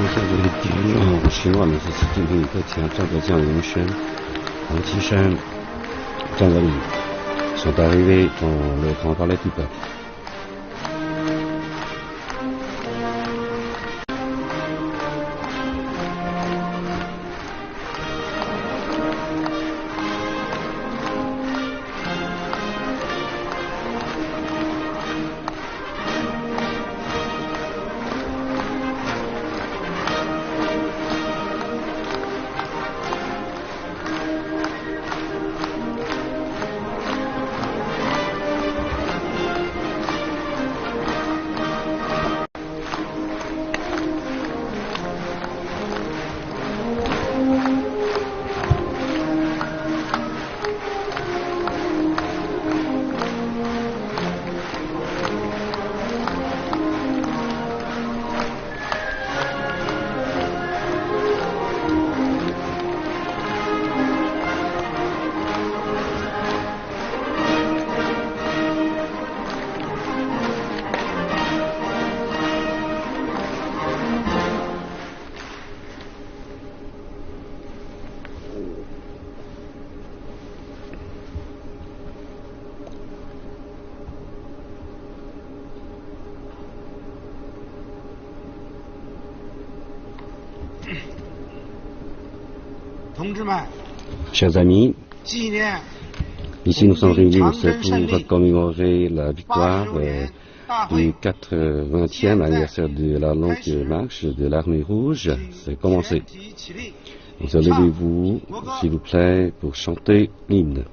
下这个地域使我们是习近平的前战国将人生黄岐山战国里 sont arrivés dans le Grand Palais du Peuple. Chers amis, ici nous sommes réunis pour commémorer la victoire du 80e anniversaire de la longue marche de l'armée rouge. C'est commencé. Donc, levez-vous, s'il vous plaît, pour chanter l'hymne.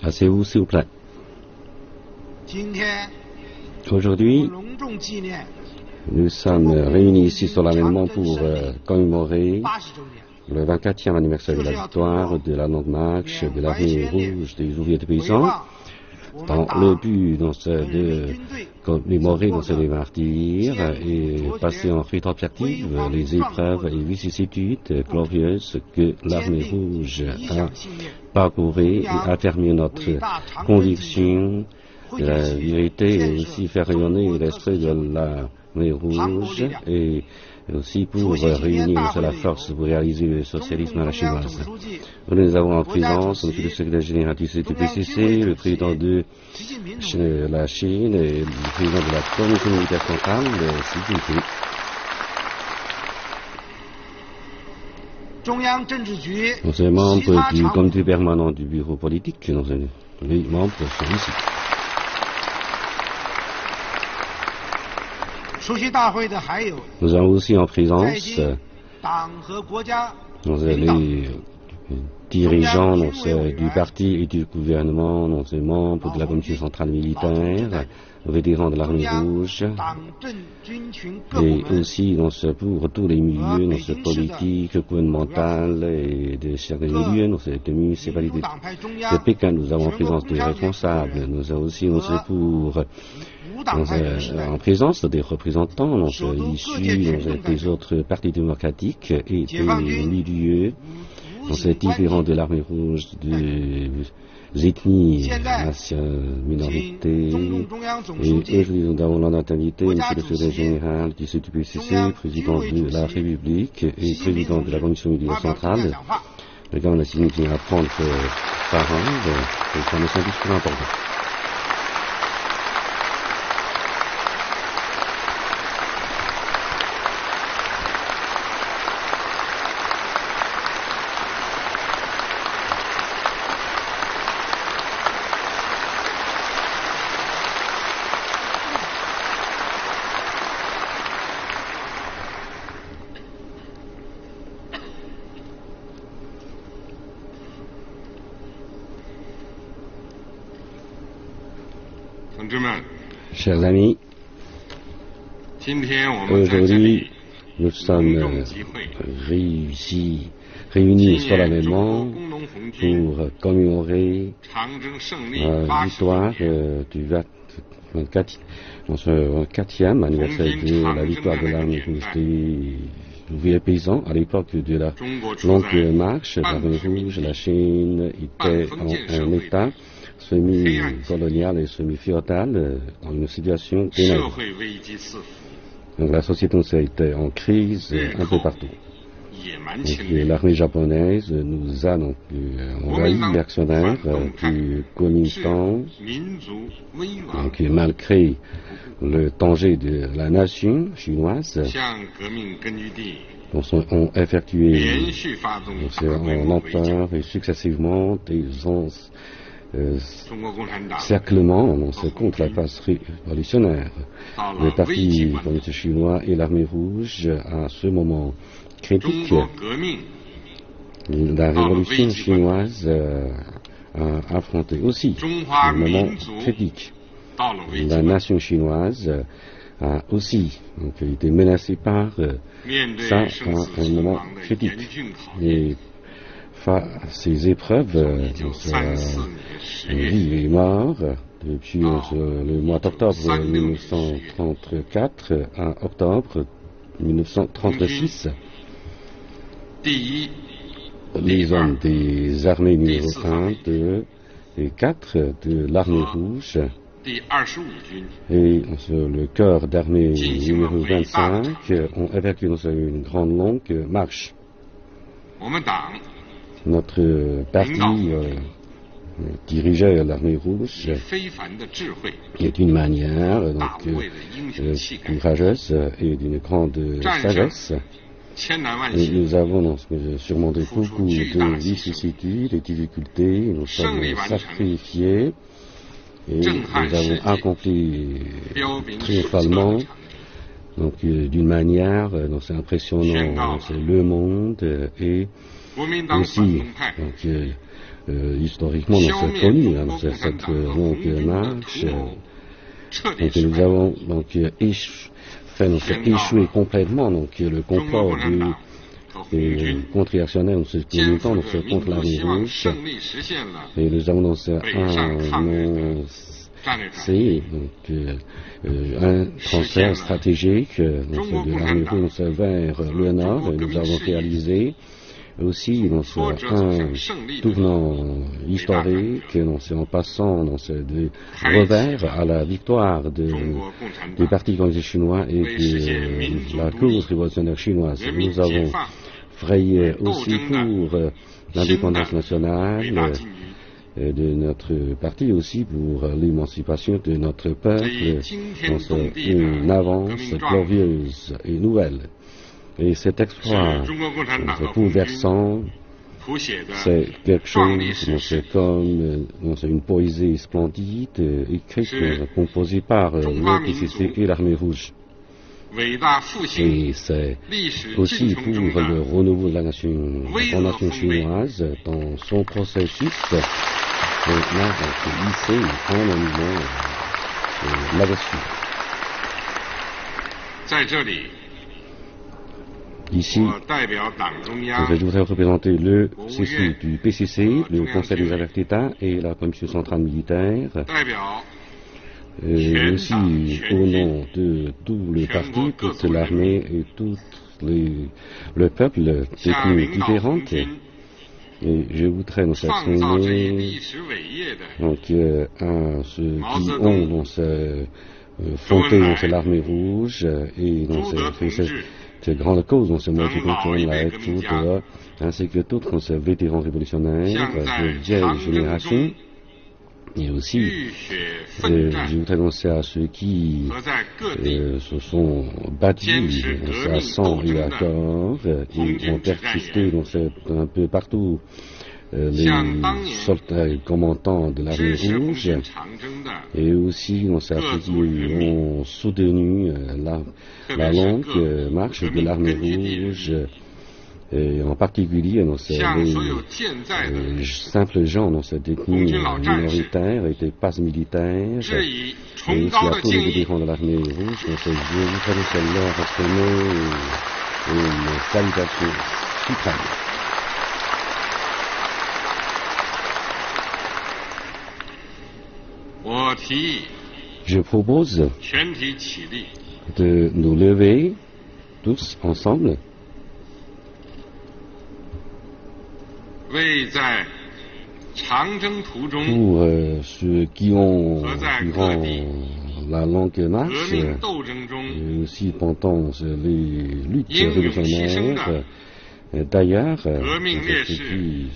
Asseyez-vous, s'il vous plaît. Aujourd'hui, nous sommes réunis ici solennellement pour commémorer le 24e anniversaire de la victoire de la longue marche de l'armée rouge des ouvriers de paysans, dans le but de commémorer les martyrs et passer en rétrospective les épreuves et vicissitudes glorieuses que l'armée rouge a parcouru et affirmer notre conviction de la vérité et aussi faire rayonner l'esprit de l'armée rouge et aussi pour réunir la force pour réaliser le socialisme à la chinoise. Nous avons en présence le secrétaire général du CPCC, le président de la Chine et le président de la Commission militaire centrale, Xi Jinping. Nous sommes membres du comité permanent du bureau politique, les membres sont ici. Nous avons aussi en présence les dirigeants du parti et du gouvernement, les membres de la commission centrale militaire, les vétérans de l'armée rouge, et aussi pour tous les milieux politiques, gouvernementales et de certains milieux, de municipalités de Pékin. Nous avons en présence des responsables, nous avons aussi en présence des représentants issus des autres partis démocratiques et des milieux différents de l'armée rouge, des ethnies, minorités. Et aujourd'hui, nous avons l'honneur d'inviter M. le secrétaire général du CPCC, président de la République et président de la Commission militaire centrale. Le gars, on a signifié à prendre parole, et ça me semble plus important. Chers amis, aujourd'hui, nous sommes réunis solennellement pour commémorer la victoire du 24e anniversaire de la victoire de l'armée rouge des ouvriers paysans. À l'époque de la longue marche, l'armée rouge, la Chine était en un état semi-colonial et semi-féodal, dans une situation ténèbreuse. Donc la société était en crise un peu partout. L'armée japonaise nous a donc envahi l'actionnaire du Kuomintang. Donc malgré le danger de la nation chinoise, ont effectué en lenteur et successivement des cerclements contre la face révolutionnaire. Le parti communiste chinois et l'armée rouge, à ce moment critique, la révolution chinoise a affronté aussi un moment critique. La nation chinoise a aussi été menacée par ça à un moment critique. Et ces épreuves, vie et mort, depuis le mois d'octobre 1934 à octobre 1936, les hommes des armées numéro 1, 2 et 4 de l'armée rouge et le corps d'armée numéro 25 ont effectué une grande longue marche. Notre parti dirigeait l'armée rouge et d'une manière courageuse et d'une grande sagesse. Et nous avons surmonté beaucoup de vicissitudes et difficultés, nous sommes sacrifiés et nous avons accompli triomphalement, d'une manière impressionnant le monde et aussi, historiquement, c'est connu, cette longue marche. Nous avons échoué complètement le complot des contre-réactionnaires contre l'armée rouge. Et nous avons annoncé un transfert stratégique de l'armée rouge vers le nord. Et nous avons réalisé aussi un tournant historique en passant de revers à la victoire du Parti communiste chinois et de la cause révolutionnaire chinoise. Nous avons frayé aussi pour l'indépendance nationale de notre parti, aussi pour l'émancipation de notre peuple, une avance glorieuse et nouvelle. Et cet exploit bouleversant, c'est quelque chose, c'est comme une poésie splendide, écrite, composée par le PCC et l'armée rouge. Et c'est aussi pour le renouveau de la nation chinoise dans son processus lycée en animant là-dessus. Ici, je voudrais représenter le CSU du PCC, le Conseil des affaires d'État et la Commission centrale militaire, et aussi au nom de tout le parti, toute l'armée et tout le peuple, d'ethnies différentes. Et je voudrais nous souligner à ceux qui ont fondé l'armée rouge et cette grande cause dans ce mois qui contourne la écoute, ainsi que tous ces vétérans révolutionnaires de vieille génération. Et aussi, je voudrais annoncer à ceux qui se sont battus à sang et à corps et ont persisté un peu partout, les soldats et commandants de l'armée rouge, et aussi ceux qui ont soutenu la longue marche de l'armée rouge Et en particulier, les simples gens dans cette ethnie minoritaire et des passes militaires, et aussi à tous les vétérans de l'armée rouge, je voudrais leur exprimer une salutation suprême. Je propose de nous lever tous ensemble pour ceux qui ont, durant la longue marche, et aussi pendant les luttes révolutionnaires, d'ailleurs, ceux qui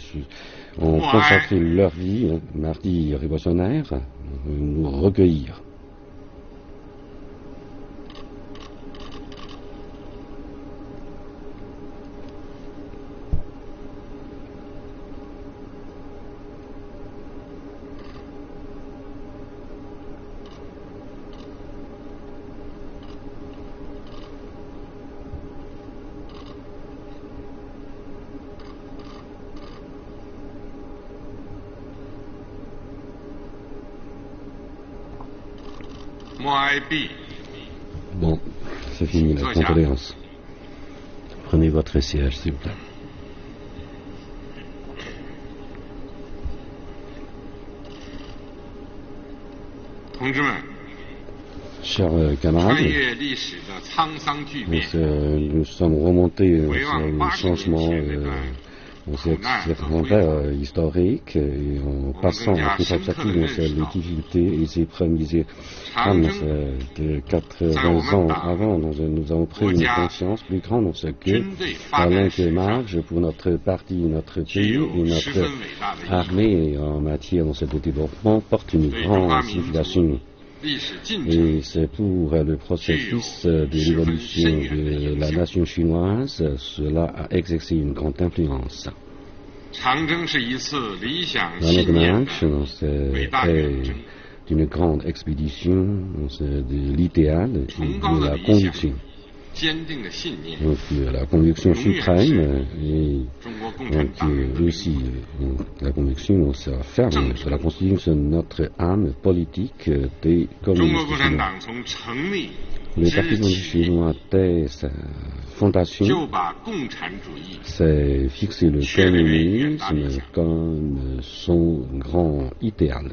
ont consacré leur vie, mardi révolutionnaire, nous recueillir. Bon, c'est fini la condoléance. Prenez votre siège, s'il vous plaît. Chers camarades, nous sommes remontés sur le changement historique et en passant à tout à coup les difficultés et les premiers de 80 ans avant, nous avons pris une conscience plus grande dans ce que la longue marche pour notre parti, notre pays et notre armée en matière de développement porte une grande signification. Et c'est pour le processus de l'évolution de la nation chinoise, cela a exercé une grande influence. La longue marche, c'est une grande expédition de l'idéal et de la conviction. Donc la conviction suprême et donc aussi la conviction ferme sur la constitution de notre âme politique des communistes chinois. Le Parti communiste chinois, dès sa fondation, s'est fixé le communisme comme son grand idéal.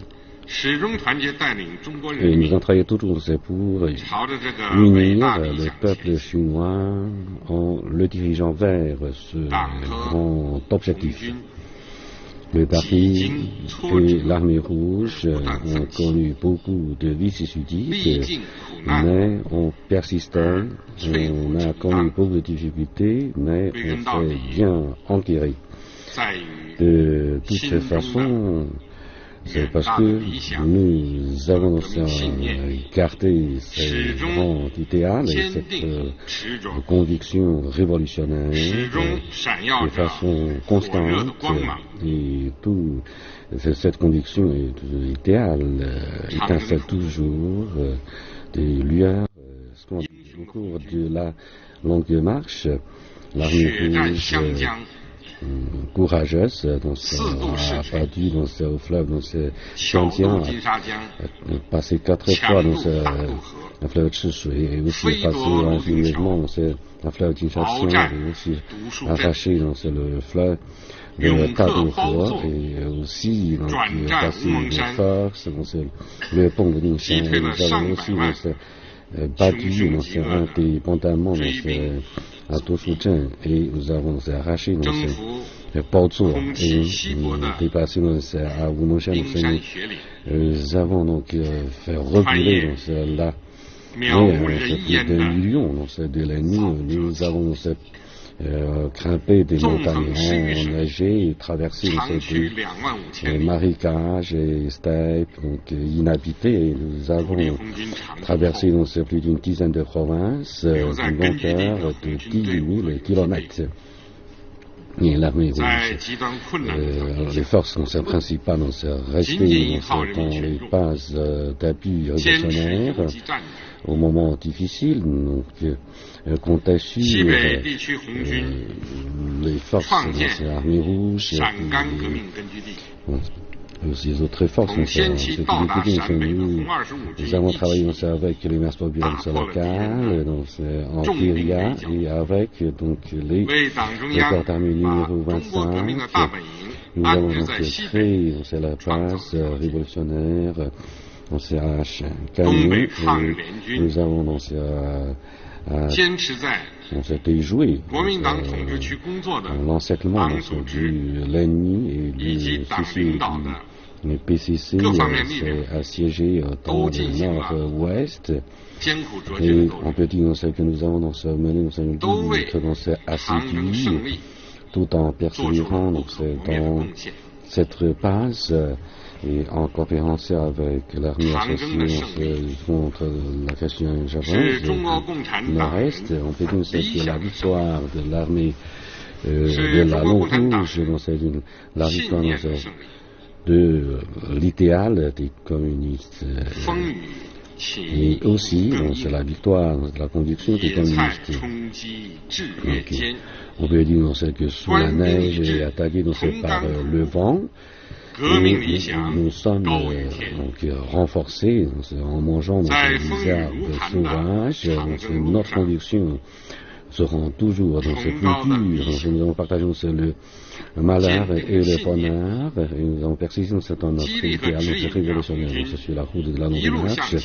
Et nous avons travaillé toujours pour unir le peuple chinois en le dirigeant vers ce grand objectif. Le parti et l'armée rouge ont connu beaucoup de vicissitudes, mais on persistait, on a connu beaucoup de difficultés, mais on s'est bien enquéré. De toute façon, c'est parce que nous avons gardé ce grand idéal et cette conviction révolutionnaire de façon constante et tout cette conviction et idéale étincelle toujours des lueurs au cours de la longue marche. L'armée rouge courageuse, a battu dans ce fleuve, dans ce Xiangjiang, a passé 4 fois dans le fleuve Chishui, et aussi passé infiniment dans le fleuve Jinshaxiang, et aussi arraché dans le fleuve de Tadouhua, et aussi passé de force dans le pont de Ningxiang, et nous avons aussi battu indépendamment à Toshucheng, et nous avons arraché dans ce Baozuo et dépassé à Wumoshan. Nous avons donc fait reculer dans cela plus d'un million de l'ennemi. Nous avons grimpé des montagnes enneigées et traversé ces marécages et steppes inhabités. Et nous avons traversé plus d'une dizaine de provinces d'une longueur de 10 000 kilomètres. Et l'armée rouge, les forces principales restent dans les bases d'appui révolutionnaire. au moment difficile, donc comptait sur les forces de l'armée rouge, aussi les autres forces. Nous avons travaillé avec les masses populaires locales, en Péria, et avec donc les corps d'armée numéro 25. Nous avons donc créé la base révolutionnaire à Cagny, et nous avons donc joué l'encerclement de l'ennemi et du suicide. Le PCC s'est assiégé dans le nord-ouest, et on peut dire que nous avons mené assidus tout en persévérant dans cette base et en coopération avec l'armée associée contre la question japonaise du nord-est. On peut dire que la victoire de l'armée de la Longue Rouge, la victoire de l'idéal des communistes, et aussi c'est la victoire de la conviction des communistes. On peut dire que sous la neige et attaqué par le vent, et nous sommes renforcés en mangeant des herbes sauvages. Notre conviction se rend toujours dans ce plus dur. Nous avons partagé le malheur et le bonheur, et nous avons persisté dans notre idéal révolutionnaire. C'est sur la route de la longue marche.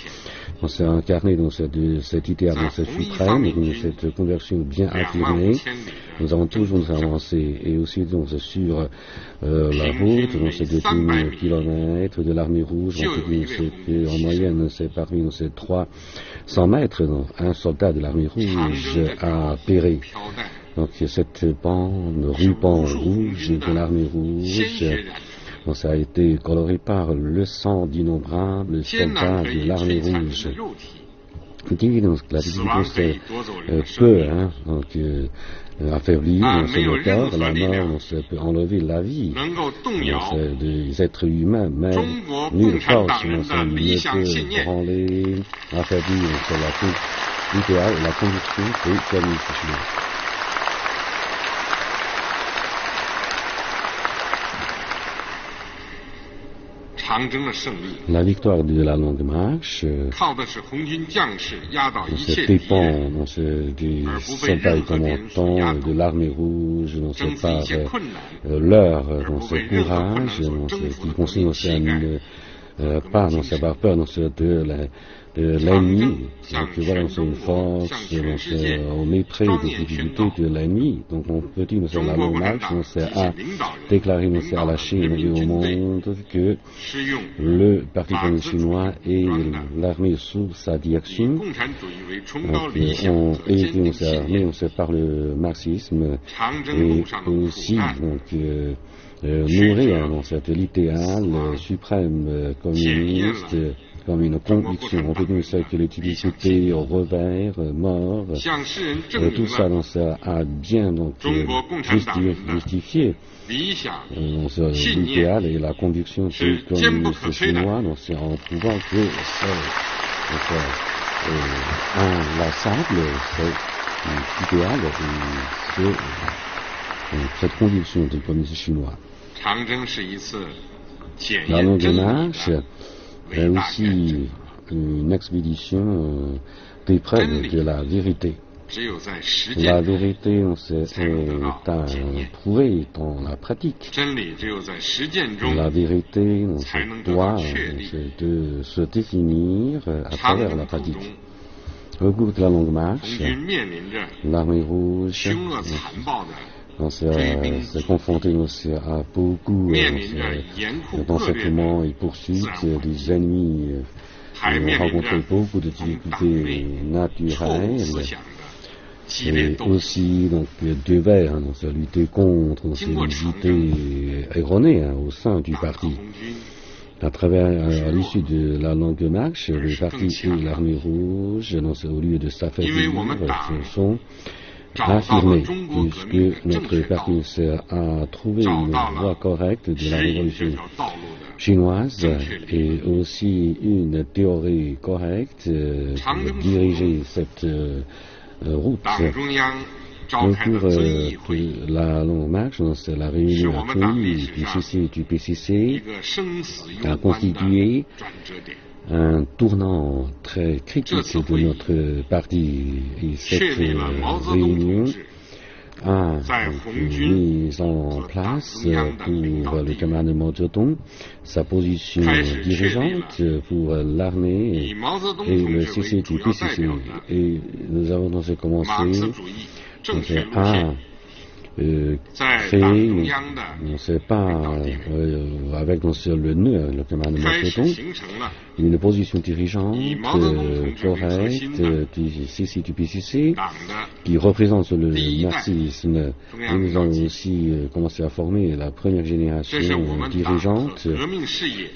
On s'est incarné dans cette idéal suprême, et dans cette conversion bien affirmée. Nous avons toujours avancé, et aussi donc, sur la route, dans ces 2000 kilomètres de l'armée rouge, en moyenne, c'est parmi ces 300 mètres, donc, un soldat de l'armée rouge a péri. Donc cette ruban rouge de l'armée rouge, donc, ça a été coloré par le sang d'innombrables soldats de l'armée rouge. Donc, la difficulté peut affaiblir le corps, la mort peut enlever la vie des êtres humains, mais nulle force ne peut branler, affaiblir l'idéal et la conviction des communistes chinois. La victoire de la Longue Marche dépend des soldats et commandants de l'armée rouge, par leur courage, qui consiste pas par peur de l'ennemi. Donc voilà, c'est une force au mépris des difficultés de l'ennemi. Donc on peut dire que la Longue Marche a déclaré à la Chine et au monde que le Parti communiste chinois et l'armée sous sa direction ont été armés par le marxisme, et aussi nourrir cet idéal suprême communiste comme une conviction. On peut dire que l'utilité au revers, mort, tout ça a bien justifié l'idéal et la conviction du communiste chinois, c'est en prouvant que c'est inlassable, c'est idéal, cette conviction du communiste chinois. La Longue Marche est aussi une expédition d'épreuve de la vérité. La vérité, est prouvée dans la pratique. La vérité, doit se définir à travers la pratique. Au cours de la Longue Marche, l'armée rouge s'est confronté à beaucoup d'encerclements et poursuites des ennemis. Ils ont rencontré beaucoup de difficultés naturelles, et aussi devaient lutter contre ces idées erronées au sein du parti. À l'issue de la Longue Marche, le parti et l'armée rouge, au lieu de s'affaiblir, se sont affirmé, puisque notre parti a trouvé une voie correcte de la révolution chinoise et aussi une théorie correcte pour diriger cette route. Au cours de la longue marche, la réunion du PCC a constitué un tournant très critique de notre parti. Et cette réunion a mis en place pour le camarade Mao Zedong sa position dirigeante pour l'armée et le CCP. Et nous avons donc commencé à créer, on ne sait pas, avec le nœud, le camarade Mao Zedong, une position dirigeante correcte du CCP qui représente le marxisme. Et nous avons aussi commencé à former la première génération dirigeante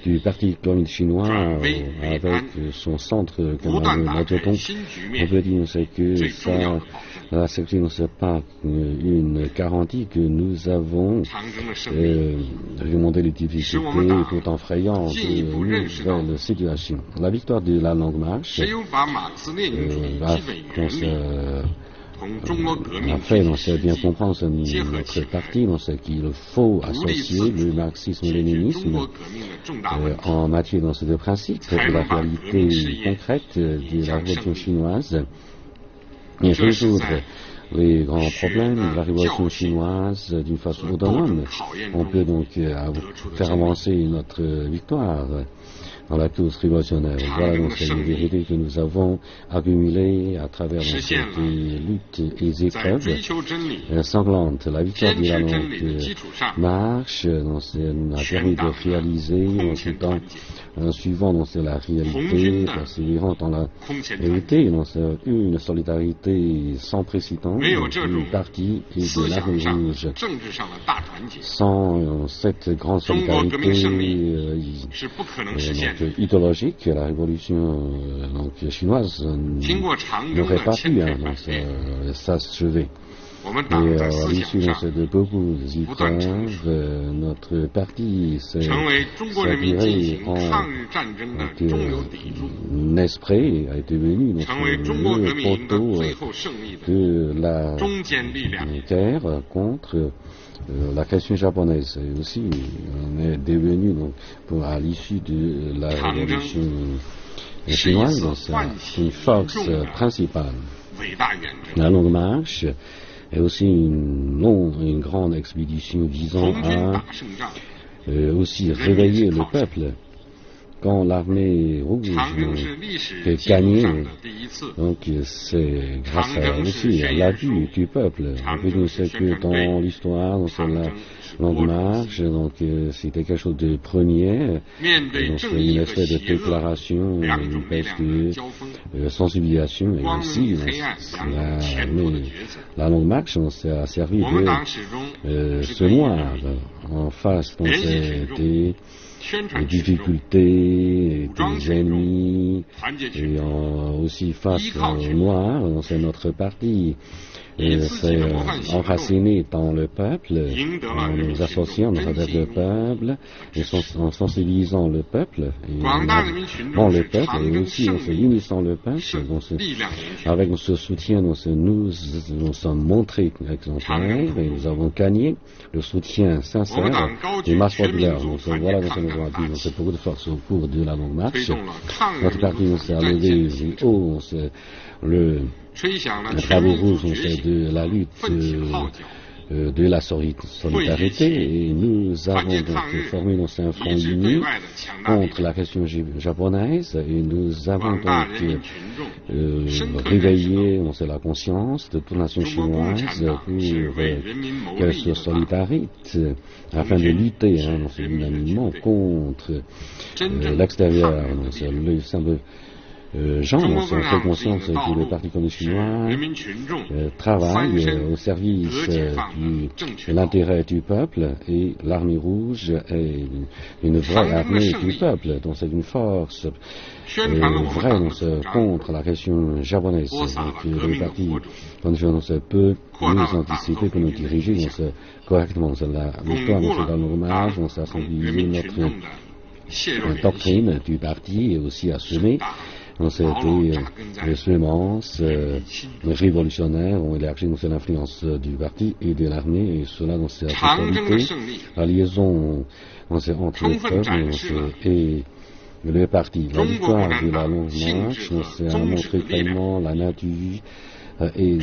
du Parti communiste chinois avec son centre camarade Mao Zedong. On peut dire que ça, la sécurité ne sait pas une garantie que nous avons remonté les difficultés tout en frayant de nouvelles situations. La victoire de la longue marche a fait bien comprendre notre parti, qu'il faut associer le marxisme-léninisme en matière de principe de la réalité concrète de la révolution chinoise et résoudre les grands problèmes de la révolution chinoise d'une façon autonome. On peut donc faire avancer notre victoire dans la course révolutionnaire. Voilà donc c'est une vérité que nous avons accumulée à travers ces luttes et épreuves sanglantes. La victoire de la longue marche nous a permis de réaliser en suivant la réalité, persévérant dans la vérité, une solidarité sans précédent du parti et de l'armée rouge. Sans cette grande solidarité idéologique, la révolution chinoise n'aurait pas pu s'achever. Et à l'issue de beaucoup d'épreuves, notre parti s'est viré en esprit, a été devenu le poteau de la guerre contre la question japonaise. Et aussi, on est devenu, à l'issue de la révolution chinoise, une force principale. La longue marche est aussi une grande expédition visant à aussi réveiller le peuple. Quand l'armée rouge a gagné, donc c'est grâce aussi à l'avis du peuple. On peut dire que dans l'histoire, dans la longue marche, c'était quelque chose de premier, c'est une espèce de déclaration, une espèce de sensibilisation, et aussi la longue marche a servi de semoir en face des difficultés, des ennemis, et aussi face au noir, c'est notre parti. C'est enraciné dans le peuple, en nous associant avec le peuple, et en sensibilisant le peuple, et le peuple, et aussi en se unissant le peuple, avec ce soutien, nous sommes montrés exemplaires, et nous avons gagné le soutien sincère des masses populaires. Voilà ce que nous avons dit, c'est beaucoup de force au cours de la longue marche. Notre parti s'est levé haut, le drapeau rouge, de la lutte de la solidarité, et nous avons donc formé un front uni contre la question japonaise, et nous avons donc réveillé la conscience de toute la nation chinoise pour qu'elle soit solidarité afin de lutter unanimement contre l'extérieur. Le simple gens ont fait conscience que le Parti communiste chinois travaille au service de l'intérêt du peuple et l'armée rouge est une vraie armée du peuple, donc c'est une force vraie contre la question japonaise. Donc le Parti communiste peut nous anticiper, peut nous diriger correctement. La victoire dans la hommage, on s'est sensibilisé notre doctrine du parti et aussi assumé. Les semences révolutionnaires ont élargi l'influence du parti et de l'armée, et cela dans sa totalité. La liaison entre le peuple et le parti. La victoire de la longue marche a montré pleinement la nature et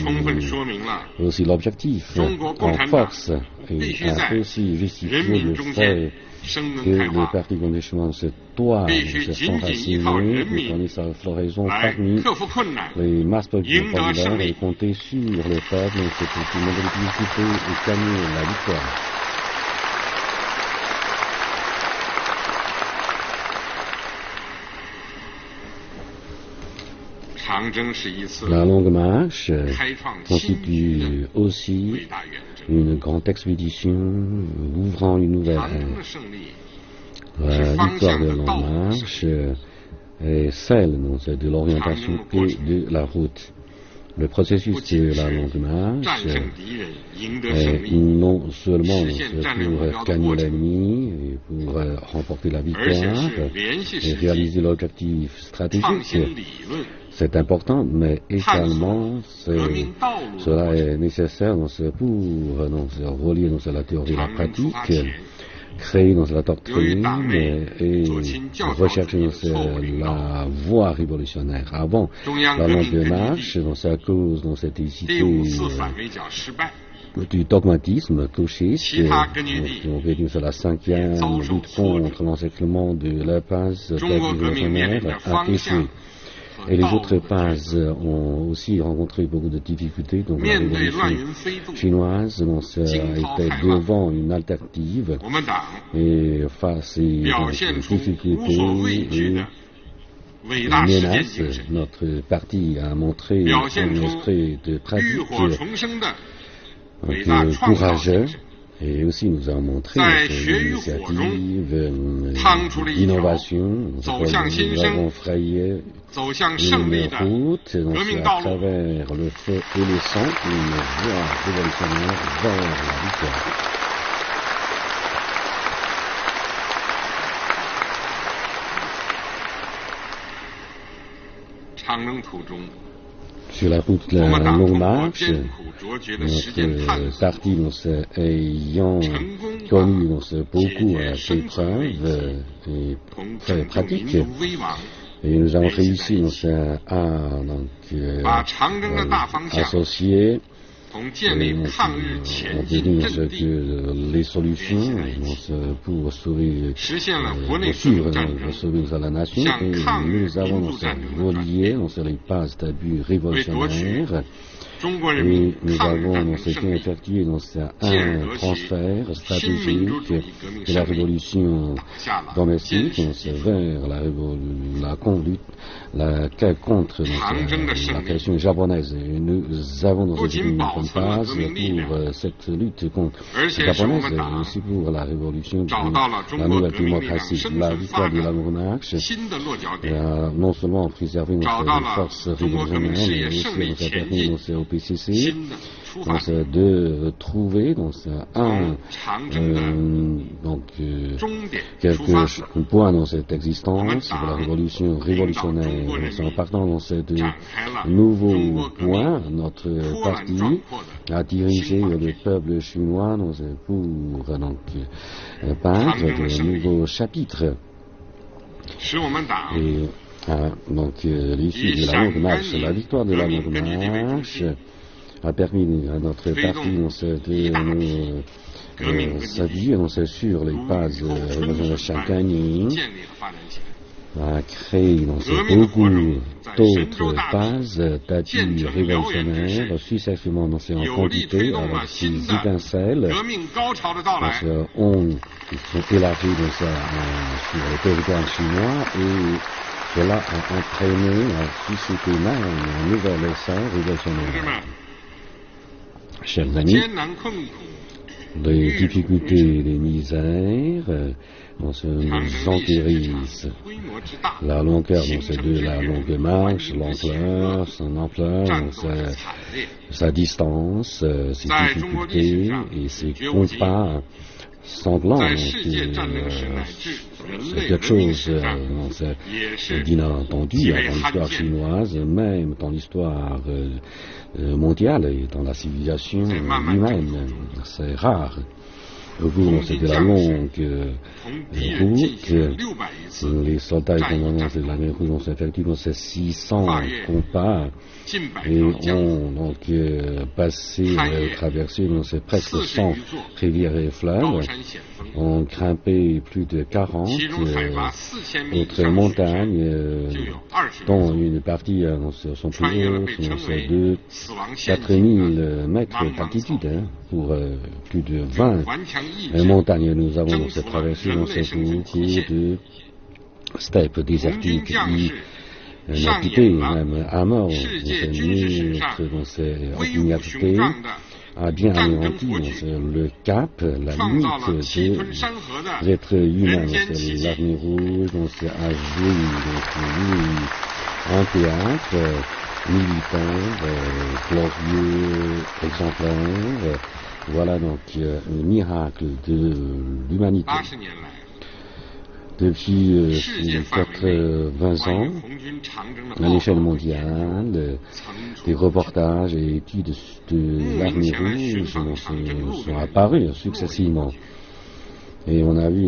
aussi l'objectif en force, et a aussi justifié le fait que le Parti communiste chinois doit s'enraciner et donner sa floraison parmi les masses populaires et compter sur le peuple pour une mobilité et gagner la victoire. La longue marche constitue aussi une grande expédition ouvrant une nouvelle ère. La victoire de la longue marche est celle de l'orientation et de la route. Le processus de la longue marche est non seulement pour gagner l'ennemi et pour remporter la victoire et réaliser l'objectif stratégique. C'est important, mais également cela est nécessaire pour relier la théorie et la pratique, créer la doctrine et rechercher la voie révolutionnaire. Avant la longue marche, à cause de cette hésité du dogmatisme gauchiste, on peut dire que la 5e lutte contre l'encerclement de la base révolutionnaire a échoué. Et les autres bases ont aussi rencontré beaucoup de difficultés, donc la révolution chinoise était devant une alternative et face à des difficultés et menaces. Notre parti a montré un esprit de pratique courageux. Et aussi, nous avons montré notre initiative d'innovation. Nous avons frayé une route à travers le feu et le sang, une voie révolutionnaire vers la victoire. Sur la route de la longue marche, notre parti ayant connu beaucoup d'épreuves et très pratiques, et nous avons réussi à associer on peut dire que les solutions pour sauver la nation, et nous avons relié les bases d'abus révolutionnaires et nous avons effectué un transfert stratégique de la révolution domestique vers la conduite contre la question japonaise. Et nous avons une base pour cette lutte contre la japonaise et aussi pour la révolution de la nouvelle démocratie. La victoire de la longue marche a non seulement préservé notre force révolutionnaire, mais aussi nous a permis au PCC de trouver quelques points dans cette existence de la révolution révolutionnaire. En partant dans ces nouveaux points, notre parti a dirigé le peuple chinois pour peindre de nouveaux chapitres. Et l'issue de la longue marche, la victoire de la longue marche a permis à notre parti de s'appuyer sur les bases de Shanghain, a créé beaucoup d'autres bases d'appui révolutionnaires, successivement en quantité, avec ces étincelles ont élargi sur le territoire chinois et Cela a entraîné, a suscité même un nouvel essai révolutionnaire. Chers amis, les difficultés, les misères, nous enquérissent. La longueur, c'est de la longue marche, l'ampleur, son ampleur, sa distance, ses difficultés et ses combats sanglants. C'est quelque chose d'inattendu dans l'histoire chinoise, même dans l'histoire mondiale et dans la civilisation humaine. C'est rare. Au bout, c'est de la longue route. Les soldats et commandants de l'armée rouge ont effectivement ces 600 combats et ont donc passé, traversé presque 100 rivières et fleuves, ont grimpé plus de 40 autres montagnes, dont une partie sont plus hautes, c'est de 4000 mètres d'altitude, pour plus de 20 montagnes. Nous avons traversé dans ces beaucoup de steppes désertiques qui n'habitaient même à mort. Notre opiniâtreté a bien anéanti le cap, la limite des êtres humains. L'armée rouge a joué un théâtre militaire, glorieux, exemplaire. Voilà donc un miracle de l'humanité. Depuis 80 ans, à l'échelle mondiale, des reportages et études de l'armée rouge sont apparus successivement. Et on a vu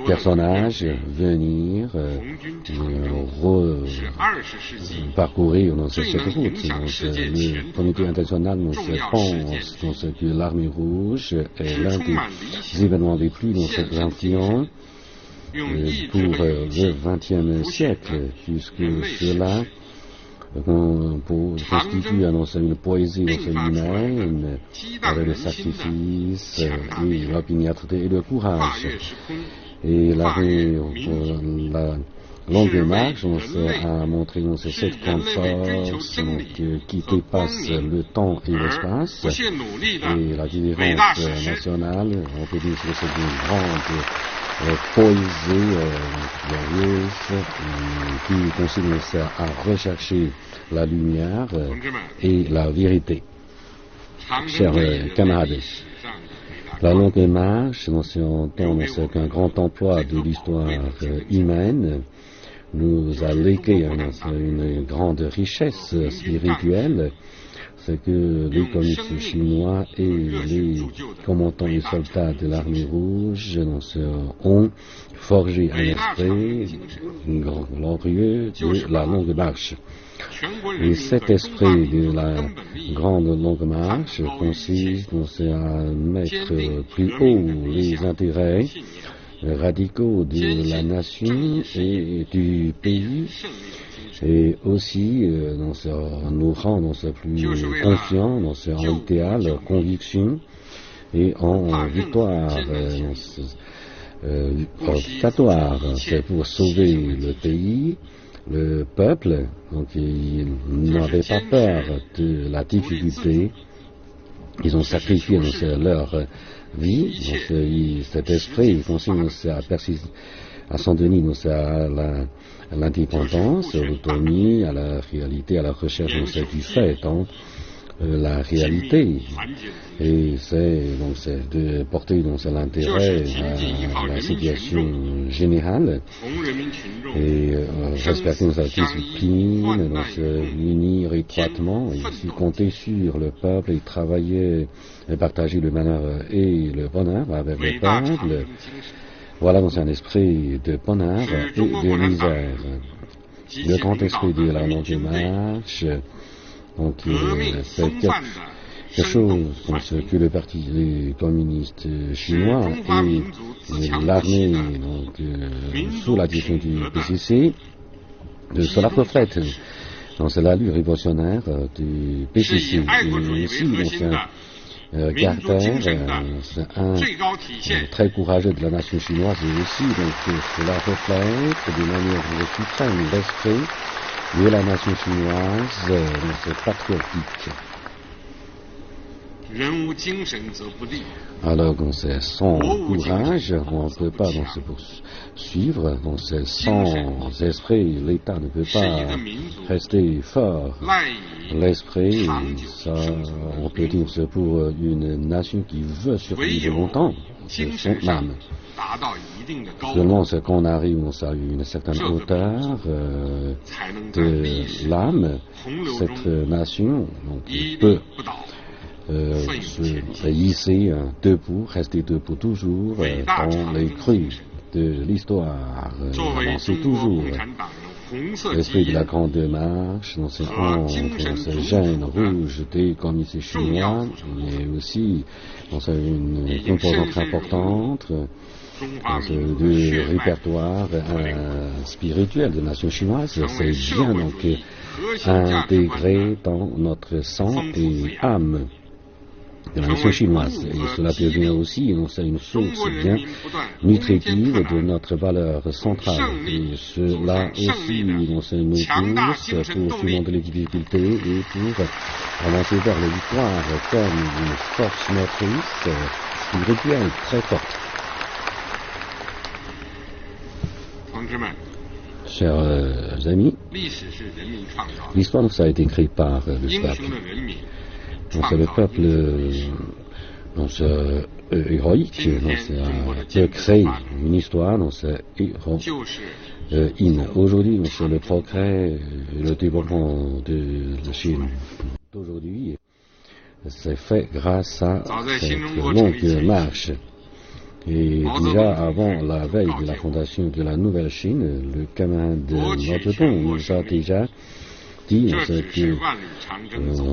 personnages venir parcourir cette route. Le comité international pense que l'armée rouge est l'un des événements les plus influents pour le XXe siècle, puisque cela constitue une poésie humaine avec le sacrifice et l'opiniâtreté et le courage. Et la longue marche a montré cette grande force qui dépasse le temps et l'espace. Et la différence nationale, on peut dire que c'est une grande poésie glorieuse qui consiste à rechercher la lumière et la vérité. Chers camarades, la longue marche, c'est un grand emploi de l'histoire humaine, nous a légué une grande richesse spirituelle. C'est que les communistes chinois et les commandants et soldats de l'armée rouge ont forgé un esprit glorieux de la longue marche. Et cet esprit de la grande longue marche consiste à mettre plus haut les intérêts radicaux de la nation et du pays, et aussi nous rend plus confiants en idéal, conviction et en victoire victoire. C'est pour sauver le pays, le peuple. Donc ils n'avaient pas peur de la difficulté. Ils ont sacrifié leur vie. Donc, cet esprit continue à persister, à s'en tenir à l'indépendance, à l'autonomie, à la réalité, à la recherche du fait, la réalité. Et c'est de porter l'intérêt à la situation générale et respecter notre discipline, unir étroitement et aussi compter sur le peuple et travailler et partager le malheur et le bonheur avec le peuple. Voilà un esprit de bonheur et de misère. Le grand esprit de la longue marche, c'est quelque chose que le parti communiste chinois et l'armée, sous la direction du PCC, cela reflète c'est l'allure révolutionnaire du PCC. Et aussi, Carter, c'est un très courageux de la nation chinoise et aussi, donc, cela reflète de manière suprême l'esprit de la nation chinoise, c'est patriotique. Alors, c'est sans courage, on ne peut pas se poursuivre, donc c'est sans esprit, l'État ne peut pas rester fort. L'esprit, ça, on peut dire, c'est pour une nation qui veut survivre longtemps, c'est son âme. Seulement, c'est qu'on arrive à une certaine hauteur de l'âme, cette nation donc, peut se hisser debout, rester debout toujours dans les crues de l'histoire, avancer toujours. L'esprit de la grande marche, dans ces gènes rouges des communistes chinois, mais aussi dans une composante importante du répertoire spirituel de la nation chinoise, c'est bien donc intégré dans notre sang et âme de la nation chinoise. Et cela devient aussi une source bien nutritive de notre valeur centrale. Et cela aussi nous pousse pour surmonter les difficultés et pour avancer vers la victoire comme une force motrice spirituelle très forte. Chers amis, l'histoire nous a été créée par le peuple. Donc c'est le peuple héroïque, qui a créé une histoire, c'est héros. Aujourd'hui, c'est le progrès et le développement de la Chine d'aujourd'hui, c'est fait grâce à cette longue marche. Et déjà avant la veille de la fondation de la Nouvelle Chine, le camarade de Mao Zedong nous a déjà dit que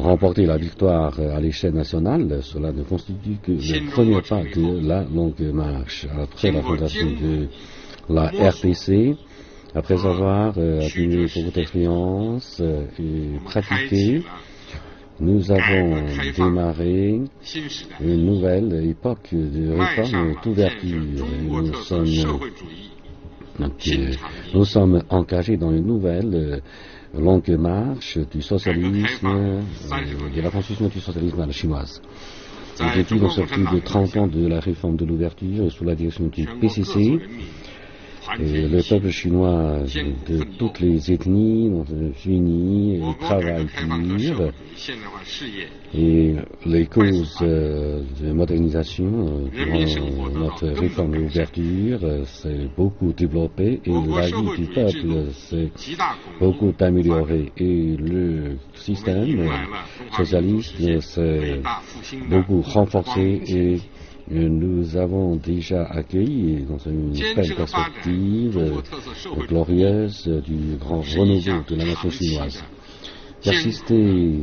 remporter la victoire à l'échelle nationale, cela ne constitue que le premier pas de la longue marche. Après la fondation de la RPC, après avoir accumulé beaucoup d'expérience et pratiqué, nous avons démarré une nouvelle époque de réforme et d'ouverture. Nous sommes engagés dans une nouvelle longue marche du socialisme, de la construction du socialisme à la chinoise. Et depuis plus de 30 ans de la réforme de l'ouverture sous la direction du PCC, et le peuple chinois de toutes les ethnies unis et travaillent dur. Et les causes de modernisation durant notre réforme de l'ouverture s'est beaucoup développée et la vie du peuple s'est beaucoup améliorée. Et le système socialiste s'est beaucoup renforcé et nous avons déjà accueilli dans une belle perspective glorieuse du grand renouveau de la nation chinoise. Persister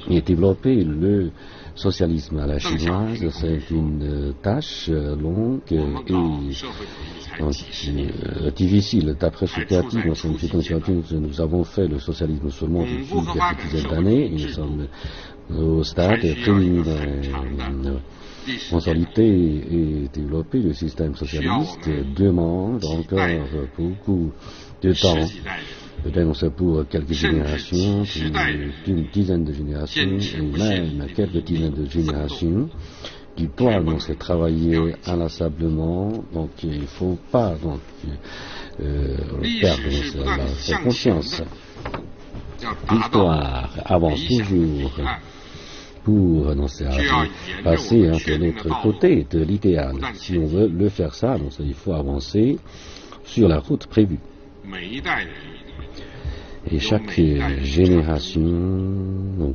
et développer le socialisme à la chinoise, c'est une tâche longue et difficile. D'après ce qu'a dit, nous avons fait le socialisme seulement depuis quelques dizaines d'années. Nous sommes au stade préliminaire. Consolider et développer le système socialiste demande encore beaucoup de temps. Peut-être pour quelques générations, pour une dizaine de générations, et même quelques dizaines de générations, qui doivent se travailler inlassablement. Donc il ne faut pas perdre sa conscience. L'histoire avance toujours pour passer de l'autre côté de l'idéal. Si on veut le faire ça, il faut avancer sur la route prévue. Et chaque génération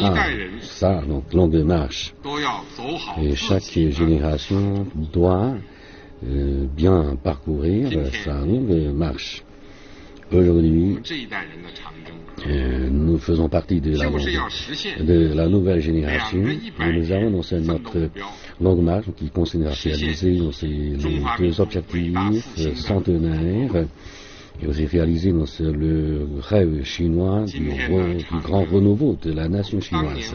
a ça, longue marche. Et chaque génération doit bien parcourir sa longue marche. Aujourd'hui, nous faisons partie de la nouvelle génération et nous avons notre longue marche qui consiste à réaliser les deux objectifs centenaires et aussi réaliser le rêve chinois du grand renouveau de la nation chinoise.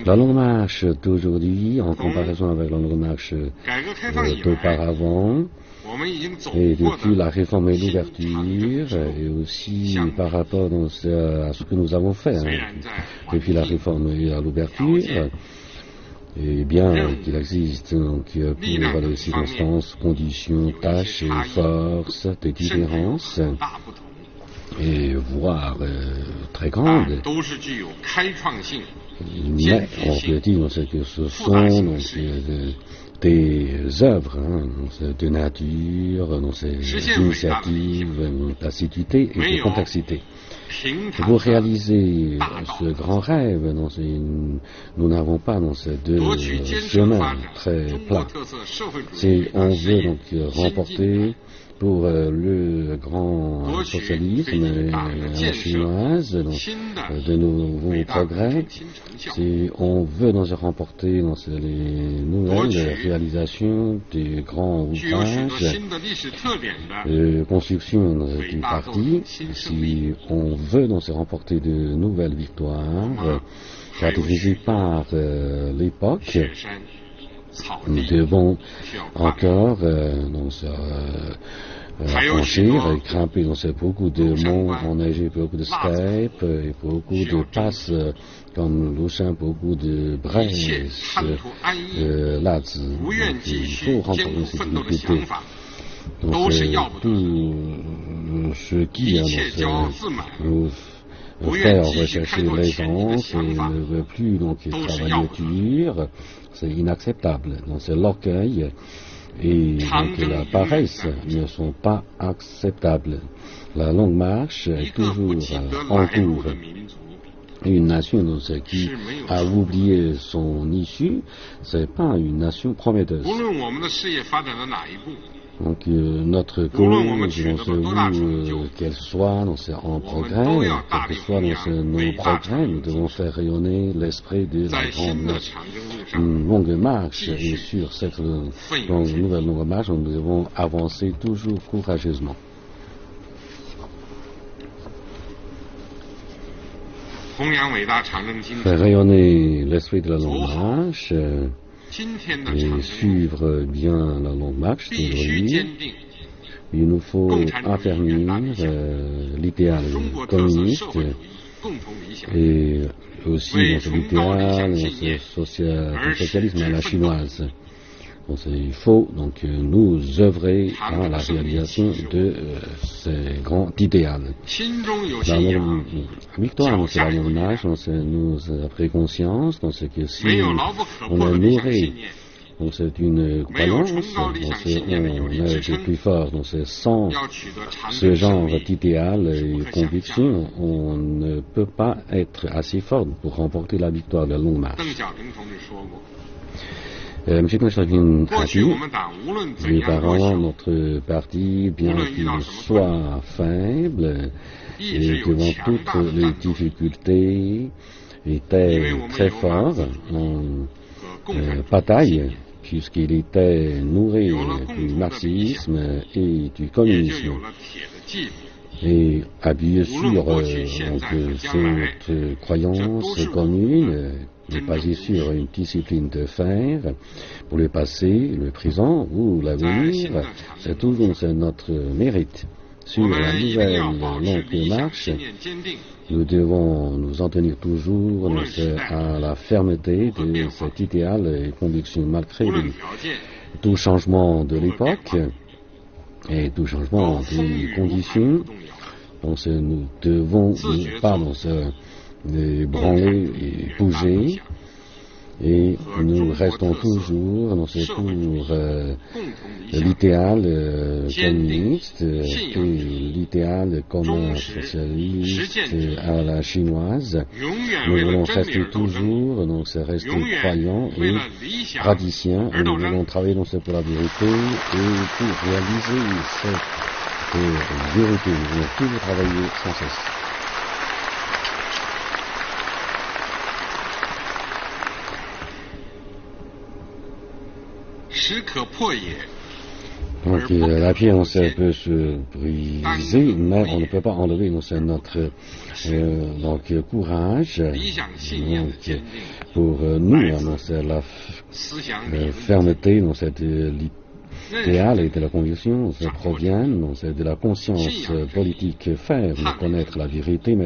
La longue marche d'aujourd'hui, en comparaison avec la longue marche d'auparavant, et depuis la réforme et l'ouverture, et aussi par rapport à ce que nous avons fait depuis la réforme et l'ouverture, et bien qu'il existe donc pour les circonstances, conditions, tâches et forces de différence, et voire très grandes, mais on peut dire que ce sont donc, des œuvres de nature, d'initiative, d'assiduité et de complexité. Pour réaliser ce grand rêve, nous n'avons pas de chemin très plat. On veut donc remporter pour le grand socialisme chinoise, de nouveaux progrès. On veut remporter les nouvelles réalisations des grands ouvrages de construction du parti. Si on veut remporter de nouvelles victoires caractérisées par l'époque, nous devons encore franchir et grimper beaucoup de monts enneigés, beaucoup de steppes et beaucoup de passes comme Lushan, beaucoup de brèches, Lazi. Il faut remporter cette difficulté. Donc, tout ce qui nous faire rechercher l'aisance et ne veut plus travailler dur, c'est inacceptable. Donc c'est l'orgueil et donc la paresse ne sont pas acceptables. La longue marche est toujours en cours. Une nation qui a oublié son issue, c'est pas une nation prometteuse. Donc notre cause, qu'elle soit en progrès, quel que soit nos progrès, nous devons faire rayonner l'esprit de la grande longue marche. Et sur cette nouvelle longue marche, nous devons avancer toujours courageusement. Faire rayonner l'esprit de la longue marche et suivre bien la longue marche d'aujourd'hui, il nous faut affermir l'idéal communiste et aussi l'idéal du socialisme à la chinoise. Donc, il faut donc nous œuvrer à la réalisation de ces grands idéaux. La victoire de la longue marche, nous a pris conscience que si on est nourri, c'est une croyance, on est le plus fort. Sans ce genre d'idéal et conviction, on ne peut pas être assez fort pour remporter la victoire de la longue marche. M. Deng a dit, les parents, notre parti, bien qu'il soit faible, et devant toutes les difficultés, était très fort en bataille, puisqu'il était nourri du marxisme et du communisme. Et appuyé sur cette croyance commune, basée sur une discipline de fer pour le passé, le présent ou l'avenir, c'est toujours notre mérite. Sur la nouvelle longue marche, nous devons nous en tenir toujours à la fermeté de cet idéal et conviction malgré tout changement de l'époque et tout changement des conditions. Donc nous devons pas branler et bouger, et nous restons toujours pour l'idéal communiste et l'idéal commun socialiste à la chinoise. Nous voulons rester toujours, rester croyants et praticiens, et nous voulons travailler pour la vérité et pour réaliser cette vérité. Nous voulons toujours travailler sans cesse. Donc la pierre peut se briser, mais on ne peut pas enlever notre courage. Donc, pour nous, c'est la fermeté, cette l'idéal et de la conviction proviennent de la conscience politique ferme, connaître la vérité,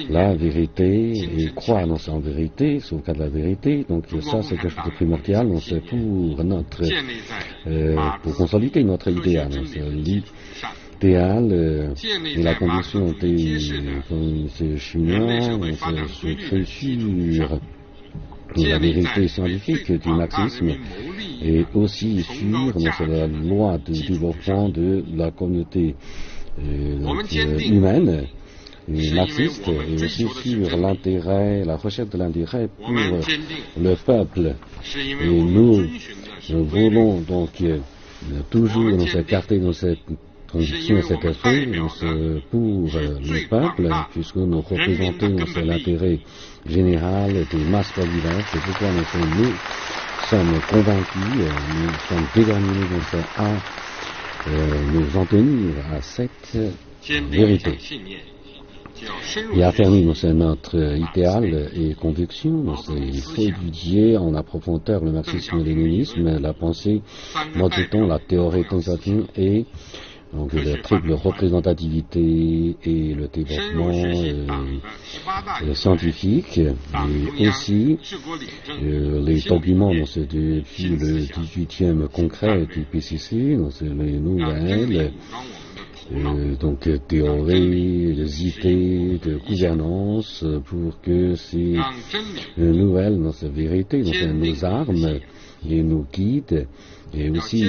la vérité et croire en vérité, sauvegarde la vérité. Donc ça c'est quelque chose de primordial, pour consolider notre idéal. L'idéal et la conviction des Chinois se crée sur la vérité scientifique du marxisme et aussi sur la loi de développement de la communauté humaine marxiste et aussi sur l'intérêt, la recherche de l'intérêt pour le peuple. Et nous voulons donc toujours nous écarter dans cette conviction, cet effet pour le peuple, puisque nous représentons l'intérêt général des masses populaires. C'est pourquoi nous sommes convaincus, nous sommes déterminés à nous en tenir à cette vérité. Et affermir notre idéal et conviction, il faut étudier en profondeur le marxisme-léninisme, la pensée, la théorie conservative et donc la triple représentativité et le développement scientifique, et aussi les documents depuis le 18e congrès du PCC, les nouvelles donc théories, les idées de gouvernance pour que ces nouvelles vérités nos armes et nos guides et aussi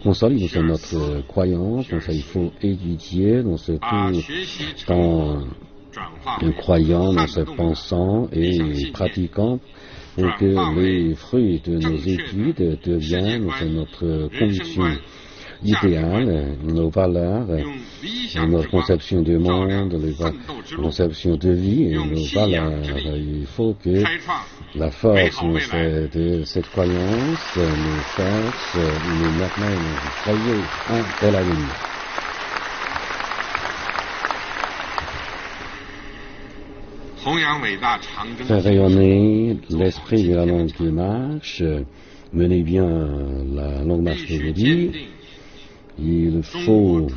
consolide notre croyance. Donc il faut étudier tout en croyant, pensant et pratiquant pour que les fruits de nos études deviennent notre conviction idéale, nos valeurs, notre conception du monde, notre conception de vie et nos valeurs. Il faut que la force de cette croyance nous fasse nous maintenant nous croyer un tel avenir. Faire rayonner l'esprit de la longue marche, mener bien la longue marche d'aujourd'hui. Il faut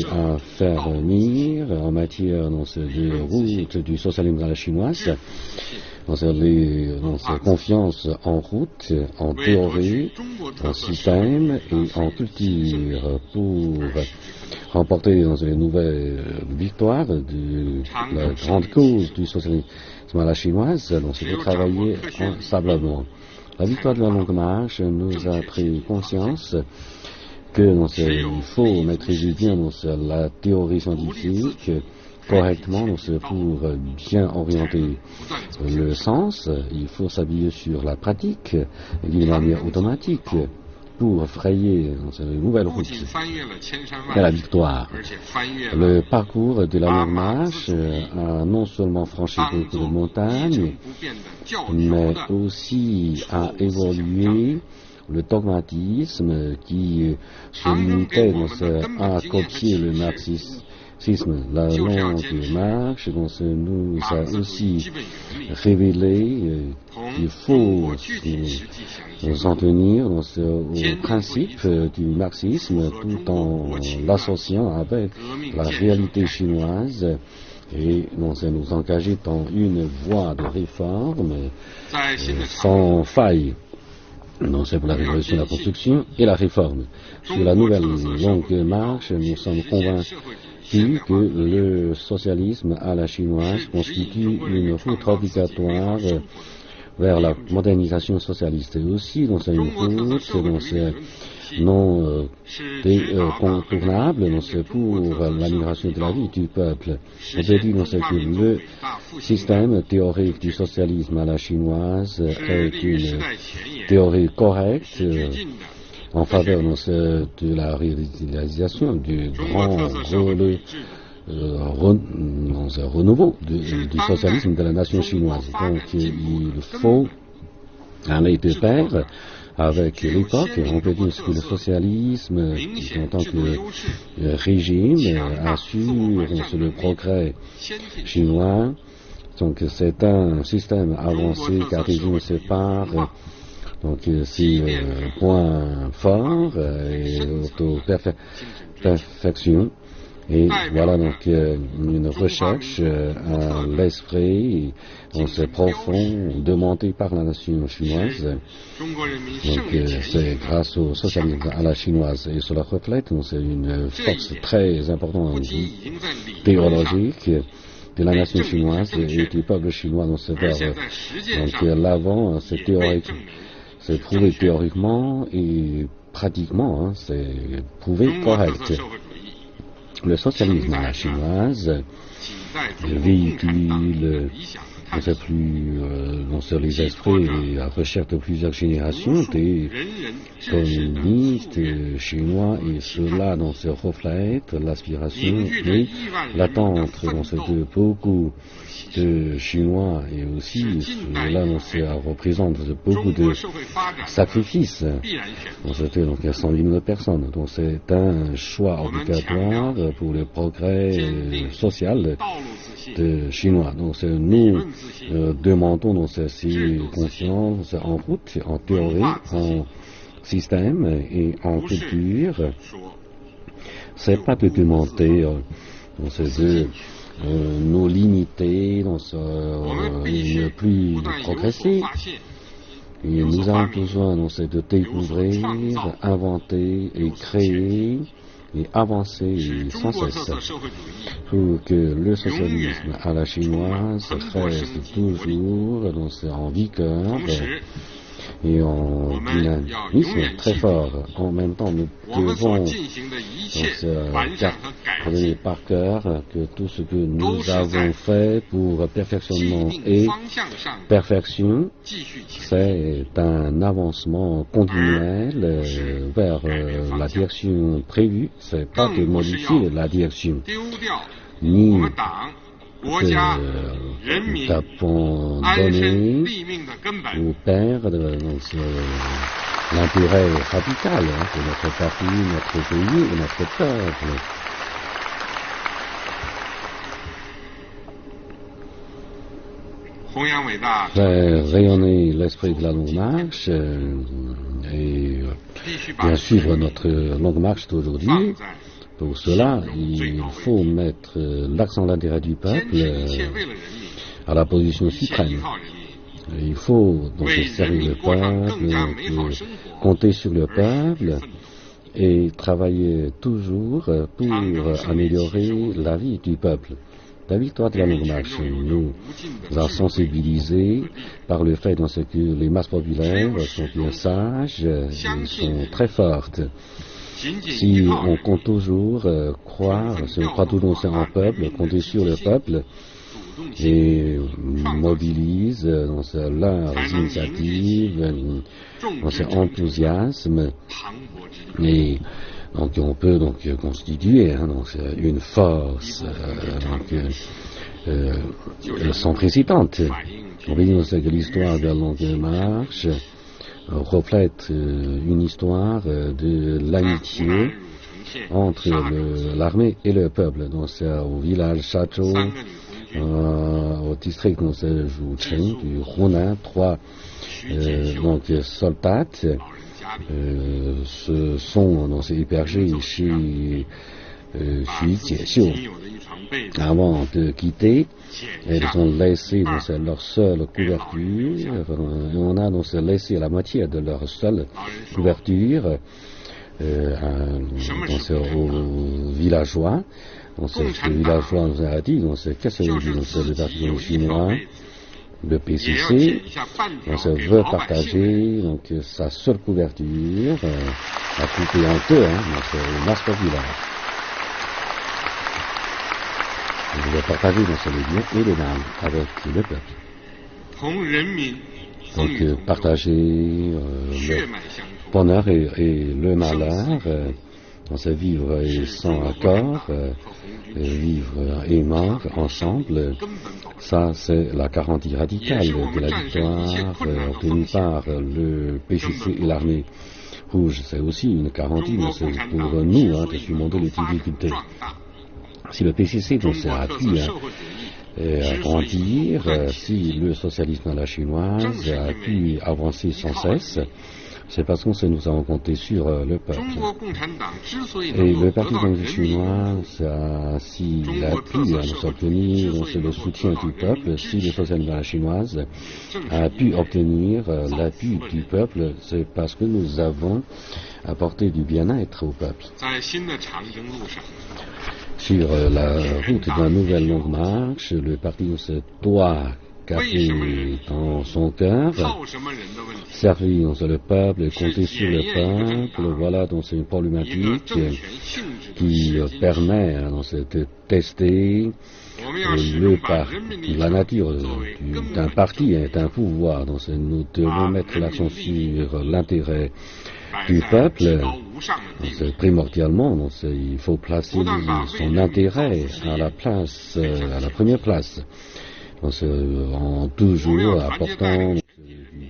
affermir en matière de route du socialisme à la chinoise, confiance en route, en théorie, en système et en culture pour remporter les nouvelles victoires de la grande cause du socialisme à la chinoise. Donc c'est de travailler ensemblement. La victoire de la longue marche nous a pris conscience il faut maîtriser bien la théorie scientifique correctement pour bien orienter le sens. Il faut s'habiller sur la pratique d'une manière automatique pour frayer une nouvelle route à la victoire. Le parcours de la longue marche a non seulement franchi beaucoup de montagnes, mais aussi a évolué le dogmatisme qui se limitait à copier le marxisme. La longue marche nous a aussi révélé qu'il faut nous en tenir au principe du marxisme tout en l'associant avec la réalité chinoise et nous engager dans une voie de réforme sans faille. Non, c'est pour la révolution de la construction et la réforme. Sur la nouvelle longue marche, nous sommes convaincus que le socialisme à la chinoise constitue une route obligatoire vers la modernisation socialiste. Et aussi, c'est une route non contournable pour l'amélioration de la vie du peuple. On peut dire que le système théorique du socialisme à la chinoise est une théorie correcte en faveur de la réalisation du grand renouveau du socialisme de la nation chinoise. Donc il faut aller de pair avec l'époque. On peut dire que le socialisme, en tant que régime, assure le progrès chinois. Donc c'est un système avancé car on sépare donc c'est point fort et auto-perfection. Et voilà donc une recherche à l'esprit profond demandé par la nation chinoise. Donc c'est grâce au socialisme à la chinoise et cela reflète c'est une force très importante théologique de la nation chinoise et du peuple chinois dans ce vers. Donc l'avant c'est théorique, c'est prouvé théoriquement et pratiquement c'est prouvé correct. Le socialisme à la chinoise véhicule dans les esprits et la recherche de plusieurs générations des communistes chinois et cela se reflète l'aspiration et l'attente de beaucoup de Chinois et aussi cela représente beaucoup de sacrifices. C'était donc 100 millions de personnes. Donc c'est un choix obligatoire pour le progrès social de Chinois. Donc nous demandons donc ces consciences en route, en théorie, en système et en culture. C'est pas de demander nos limités, ne plus progresser. Et nous avons besoin de découvrir, inventer et créer et avancer sans cesse pour que le socialisme à la chinoise reste toujours en vigueur et en dynamisme très fort. En même temps, nous devons garder par cœur que tout ce que nous avons fait pour perfectionnement et perfection, c'est un avancement continuel vers la direction prévue. C'est pas de modifier la direction, ni d'abandonner ou perdre l'intérêt radical de notre parti, notre pays et notre peuple. Faire rayonner l'esprit de la longue marche et bien suivre notre longue marche d'aujourd'hui. Pour cela, il faut mettre l'accent de l'intérêt du peuple à la position suprême. Il faut donc servir le peuple, compter sur le peuple et travailler toujours pour améliorer la vie du peuple. La victoire de la longue marche nous a sensibilisés par le fait que les masses populaires sont bien sages et sont très fortes. Si on compte toujours si on croit toujours en peuple, compter sur le peuple et mobilise leurs initiatives, leur enthousiasme, et donc on peut constituer une force sans précédente. On peut dire que l'histoire de la longue marche reflète une histoire de l'amitié entre l'armée et le peuple. Donc c'est au village Shazhou, au district Joucheng du Hunan, 3 soldats se sont hébergés chez Xu Jiexiu. Avant de quitter, elles ont laissé leur seule couverture, on a laissé la moitié de leur seule couverture aux villageois. Ce villageois nous a dit, qu'est-ce que le parti chinois, le PCC, veut partager sa seule couverture, à couper en deux, au masse populaire. Il veut partager les biens et les mal avec le peuple. Donc partager le bonheur et le malheur On sait vivre sans accord, vivre et mort ensemble. Ça, c'est la garantie radicale de la victoire obtenue par le PCC et l'armée rouge. C'est aussi une garantie pour nous de surmonter les difficultés. Si le PCC a pu grandir, si le socialisme à la chinoise a pu avancer sans cesse, c'est parce que nous avons compté sur le peuple. Et le Parti communiste chinois, s'il a pu nous obtenir le soutien du peuple, si le socialisme à la chinoise a pu obtenir l'appui du peuple, c'est parce que nous avons apporté du bien-être au peuple. Sur la route de la nouvelle longue marche, le Parti doit garder dans son cœur, servir le peuple, compter sur le peuple. Voilà donc c'est une problématique qui permet de tester la nature d'un parti et d'un pouvoir. Donc nous devons mettre l'accent sur l'intérêt du peuple. Primordialement, il faut placer son intérêt à la première place. En toujours apportant du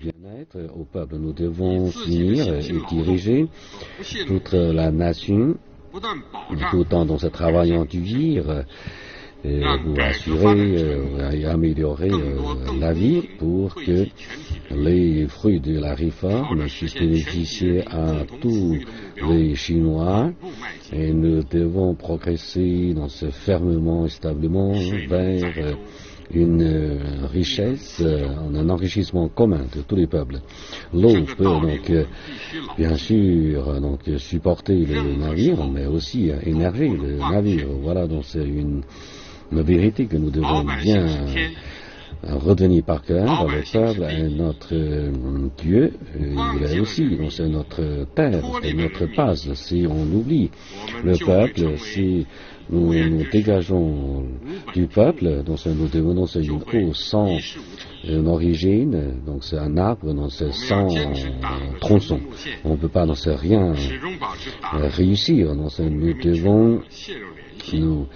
bien-être au peuple, nous devons finir et diriger toute la nation tout en travaillant dur pour assurer et améliorer la vie pour que les fruits de la réforme puissent bénéficier à tous les Chinois et nous devons progresser fermement et stablement vers une richesse, un enrichissement commun de tous les peuples. L'eau peut bien sûr supporter le navire, mais aussi énerver le navire. Voilà donc c'est une vérité que nous devons bien retenir par cœur. Le peuple est notre Dieu, il est aussi c'est notre terre, c'est notre base. Si on oublie le peuple, si nous dégageons du peuple, donc nous devenons une eau sans origine, donc c'est un arbre, donc c'est sans tronçon. On ne peut pas rien réussir, donc nous devons nous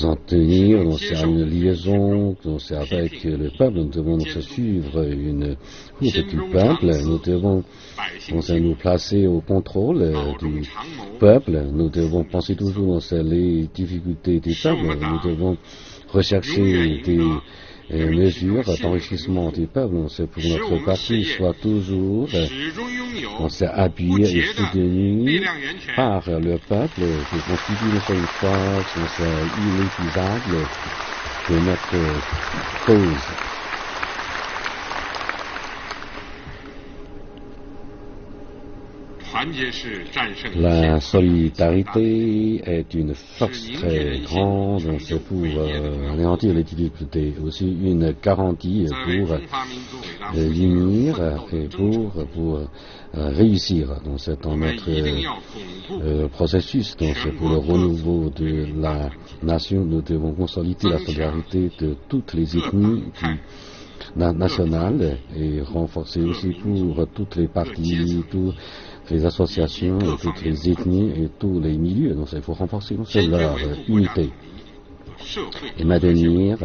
en tenir à une liaison avec le peuple. Nous devons suivre une route du peuple. Nous devons nous placer au contrôle du peuple. Nous devons penser toujours les difficultés du peuple. Nous devons rechercher des mesures d'enrichissement du peuple. C'est pour notre parti soit toujours appuyé et soutenu par le peuple qui constitue une force inépuisable de notre cause. La solidarité est une force très grande, c'est pour anéantir les difficultés, aussi une garantie pour unir et pour réussir. Donc c'est dans notre processus, donc c'est pour le renouveau de la nation, nous devons consolider la solidarité de toutes les ethnies nationales et renforcer aussi pour toutes les parties, toutes les associations, toutes les ethnies et tous les milieux. Donc il faut renforcer leur unité et maintenir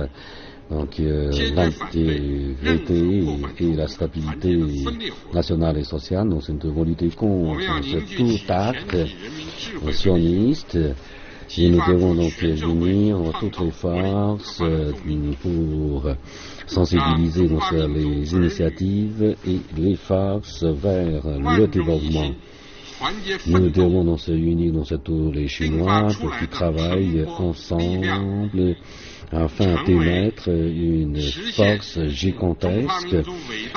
l'intégrité et la stabilité nationale et sociale. Donc nous devons lutter contre tout acte sioniste et nous devons unir toutes les forces pour sensibiliser les initiatives et les forces vers le développement. Nous devons unir tous les Chinois pour qu'ils travaillent ensemble afin d'émettre une force gigantesque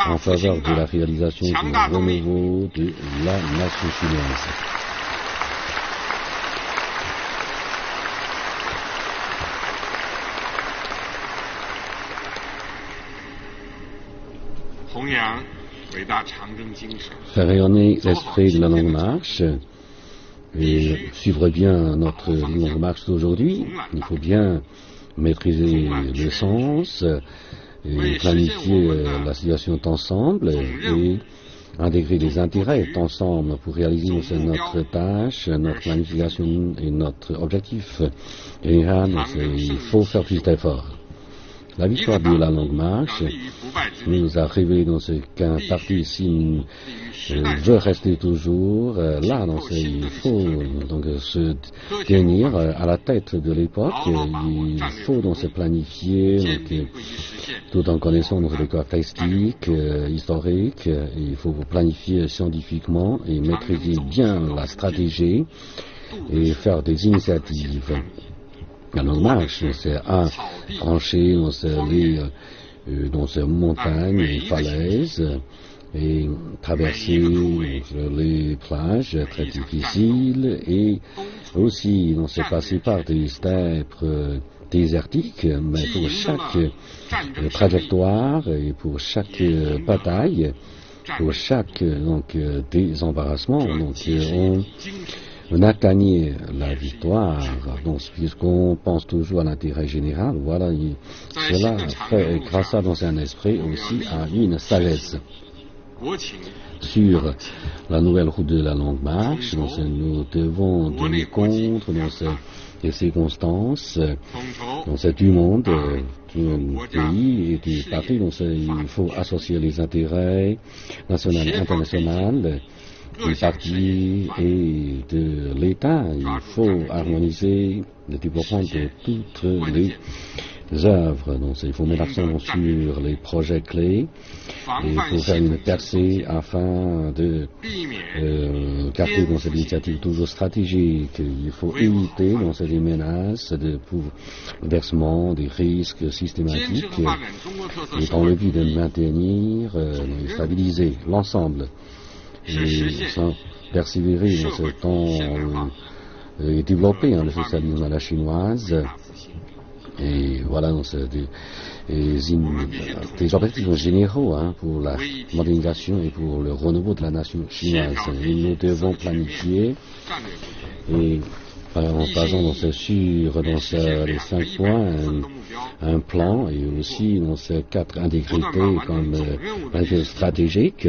en faveur de la réalisation du renouveau de la nation chinoise. Faire rayonner l'esprit de la longue marche et suivre bien notre longue marche d'aujourd'hui. Il faut bien maîtriser le sens et planifier la situation ensemble et intégrer les intérêts ensemble pour réaliser notre tâche, notre planification et notre objectif général. Il faut faire plus d'efforts. La victoire de la longue marche nous a révélé qu'un parti ici veut rester toujours là. Il faut donc se tenir à la tête de l'époque. Il faut se planifier tout en connaissant les caractéristiques historiques. Il faut planifier scientifiquement et maîtriser bien la stratégie et faire des initiatives. La longue marche, c'est trancher dans ces montagnes et falaises et traverser les plages très difficiles et aussi passer par des steppes désertiques, mais pour chaque trajectoire et pour chaque bataille, pour chaque désembarrassement, on a gagné la victoire. Donc, puisqu'on pense toujours à l'intérêt général, voilà, cela fait, grâce à un esprit aussi à une sagesse. Sur la nouvelle route de la longue marche, nous devons tenir compte des circonstances du monde, du pays et du parti. Il faut associer les intérêts nationaux et internationaux du parti et de l'État. Il faut harmoniser le développement de toutes les œuvres. Il faut mettre l'accent sur les projets clés et il faut faire une percée afin de garder cette initiative toujours stratégique. Il faut éviter des menaces de versement, des risques systématiques et dans le but de maintenir et stabiliser l'ensemble. Et sans persévérer dans ce temps et développer le socialisme à la chinoise. Et voilà, des objectifs généraux pour la modernisation et pour le renouveau de la nation chinoise. Et nous devons planifier et en basant sur les 5 points un plan et aussi dans ces 4 intégrités comme stratégique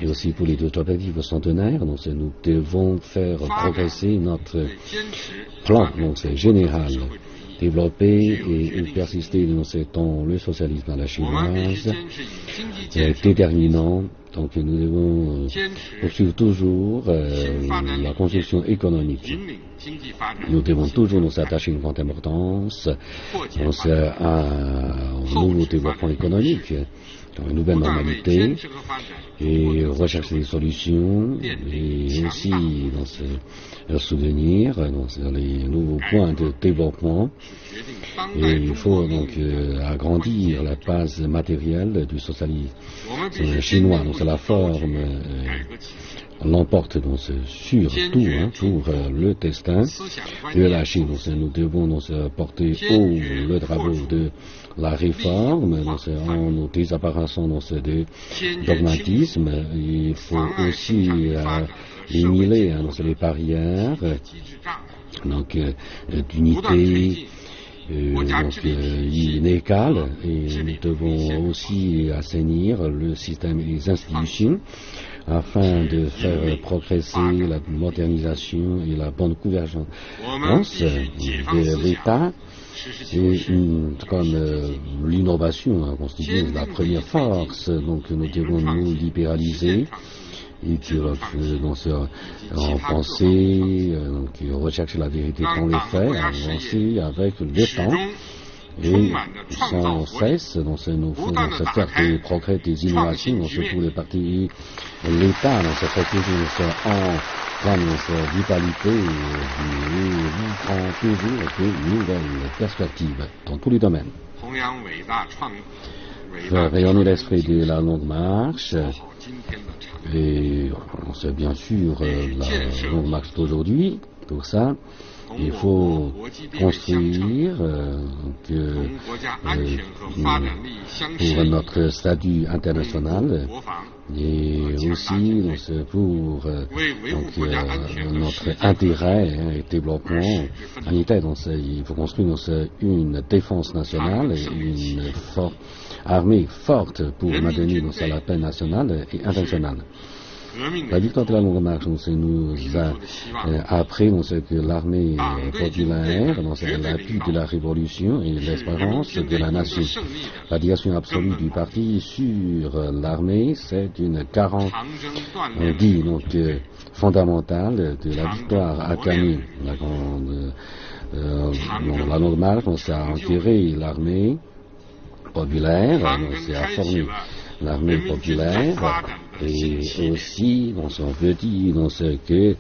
et aussi pour les 2 objectifs centenaires. Donc nous devons faire progresser notre plan général, développer et persister dans le socialisme à la chinoise est déterminant. Donc nous devons poursuivre toujours la construction économique. Nous devons toujours nous attacher à une grande importance au nouveau développement économique, dans une nouvelle normalité, et rechercher des solutions, et aussi soutenir les nouveaux points de développement. Et il faut donc agrandir la base matérielle du socialisme chinois. Donc la forme l'emporte sur tout pour le destin de la Chine. Donc, nous devons porter haut le drapeau de la réforme en nous désapparaissant de dogmatisme. Il faut aussi éliminer les barrières d'unité inégale, et nous devons aussi assainir le système et les institutions afin de faire progresser la modernisation et la bonne gouvernance de l'État. Et comme l'innovation constitue la première force, donc nous devons nous libéraliser et en penser, qui recherche la vérité dans les faits, avancer avec le temps et sans cesse. Nous faisons faire des progrès, des innovations, surtout les partis, l'État, ça fait toujours en pleine vitalité et prend toujours de nouvelles perspectives dans tous les domaines. Faire rayonner l'esprit de la longue marche. Et on sait bien sûr la longue marche d'aujourd'hui. Pour ça, il faut construire pour notre statut international et aussi pour notre intérêt et développement sanitaire. Il faut construire une défense nationale et une armée forte pour maintenir la paix nationale et internationale. La victoire de la Longue Marche nous a appris que l'armée populaire, l'appui de la révolution et l'espérance de la nation. La direction absolue du parti sur l'armée, c'est une garantie fondamentale de la victoire acclamée. La Longue Marche, on s'est enterré l'armée populaire, on s'est formé l'armée populaire, et aussi, on peut dire, que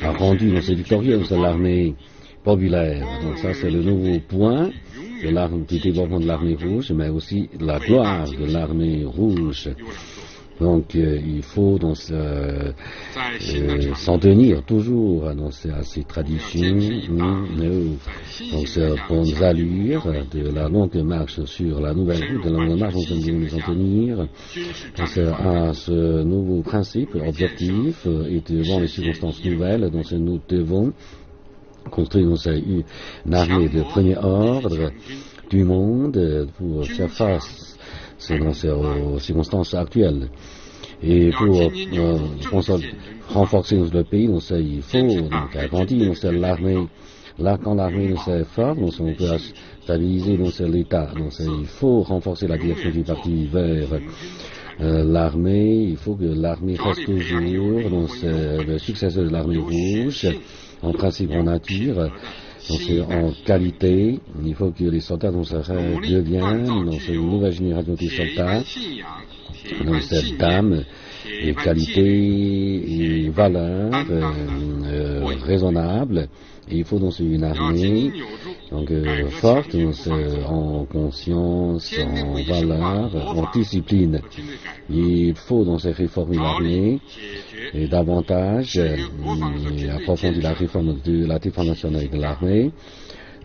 a rendu victorieuse l'armée populaire. Donc ça, c'est le nouveau point du développement de l'armée rouge, mais aussi la gloire de l'armée rouge. Donc il faut s'en tenir toujours à ces traditions, ces bonnes allures de la longue marche sur la nouvelle route de la longue marche. Nous devons nous en tenir à ce nouveau principe, objectif, et devant les circonstances nouvelles dont nous devons construire une armée de premier ordre du monde pour faire face aux circonstances actuelles. Et pour renforcer le pays, il faut agrandir l'armée. Là, quand l'armée est forte, on peut stabiliser l'État. Il faut renforcer la direction du parti vers l'armée. Il faut que l'armée reste toujours le successeur de l'armée rouge, en principe, en nature. En qualité, il faut que les soldats deviennent une nouvelle génération de soldats, cette dame et qualité et valeur raisonnable. Et il faut une armée forte, en conscience, en valeur, en discipline. Il faut réformer l'armée et davantage approfondir la réforme de la défense nationale de l'armée.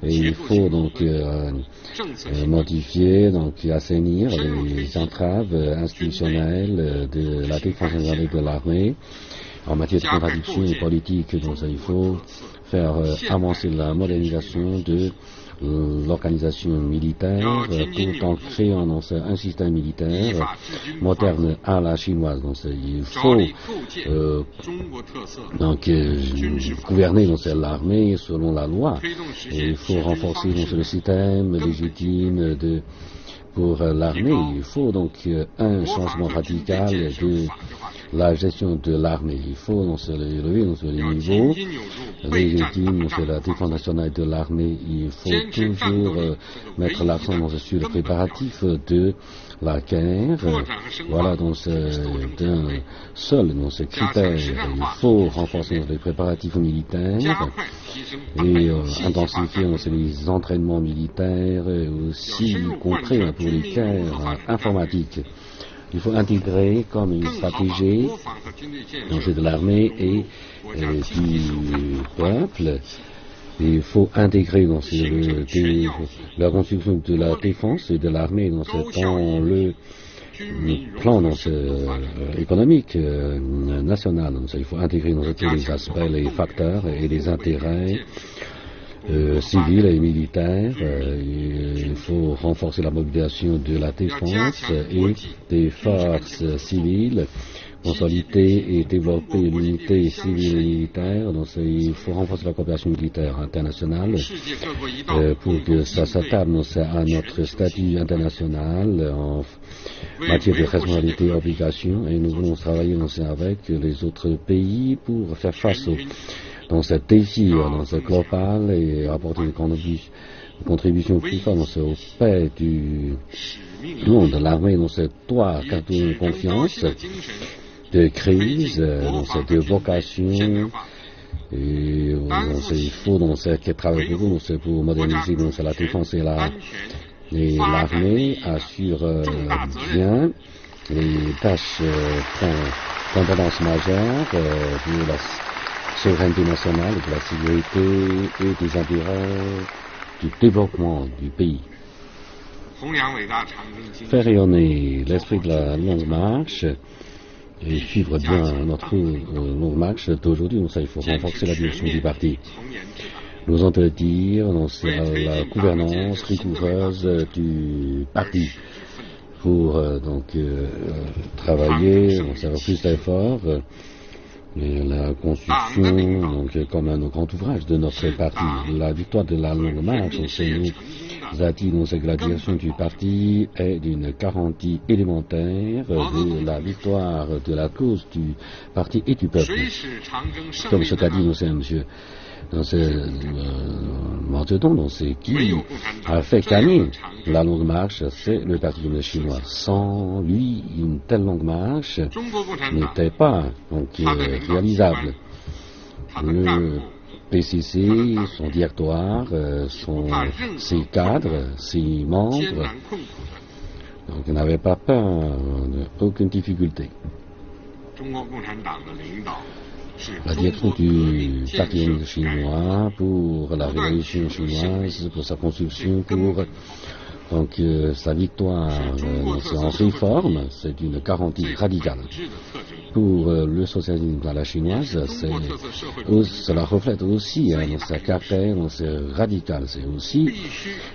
Et il faut modifier, assainir les entraves institutionnelles de la défense nationale de l'armée. En matière de contradiction politique, il faut faire avancer la modernisation de l'organisation militaire tout en créant un système militaire moderne à la chinoise. Il faut gouverner l'armée selon la loi. Et il faut renforcer le système légitime pour l'armée. Il faut un changement radical de la gestion de l'armée. Il faut élever les niveaux légitimes de la défense nationale de l'armée. Il faut toujours mettre l'accent sur le préparatif de la guerre. Voilà d'un seul critère. Il faut renforcer les préparatifs militaires et intensifier les entraînements militaires, aussi y compris pour les guerres informatiques. Il faut intégrer comme une stratégie de l'armée et du peuple. Il faut intégrer la construction de la défense et de l'armée dans le plan économique national. Il faut intégrer tous les aspects, les facteurs et les intérêts civils et militaires. Il faut renforcer la mobilisation de la défense et des forces civiles, consolider et développer l'unité civile et militaire. Il faut renforcer la coopération militaire internationale pour que ça s'adapte à notre statut international en matière de responsabilité et obligation. Et nous voulons travailler avec les autres pays pour faire face dans ce défi global et apporter une contribution plus forte au paix du monde. L'armée doit garder une confiance de crise, de vocation, et il faut qu'elle travaille pour moderniser la défense et l'armée assure bien les tâches d'importance majeure pour la souveraineté nationale, de la sécurité et des intérêts du développement du pays. Faire rayonner l'esprit de la longue marche et suivre bien notre longue marche d'aujourd'hui, il faut renforcer la direction du parti. Nous allons dire la gouvernance rigoureuse du parti pour travailler, faire plus d'efforts Et la Constitution, donc, comme un grand ouvrage de notre parti. La victoire de la Longue Marche, nous a dit que la direction du parti est d'une garantie élémentaire de la victoire de la cause du parti et du peuple. Comme ce qu'a dit monsieur Mao Zedong, c'est qui a fait gagner la Longue Marche, c'est le Parti communiste chinois. Sans lui, une telle longue marche n'était pas réalisable. Le PCC, son directoire, ses cadres, ses membres, donc n'avaient pas peur d'aucune difficulté. La direction du Parti communiste chinois pour la révolution chinoise, pour sa construction, pour sa victoire en réforme, c'est une garantie radicale. Pour le socialisme à la chinoise, cela reflète aussi sa caractère radical. C'est aussi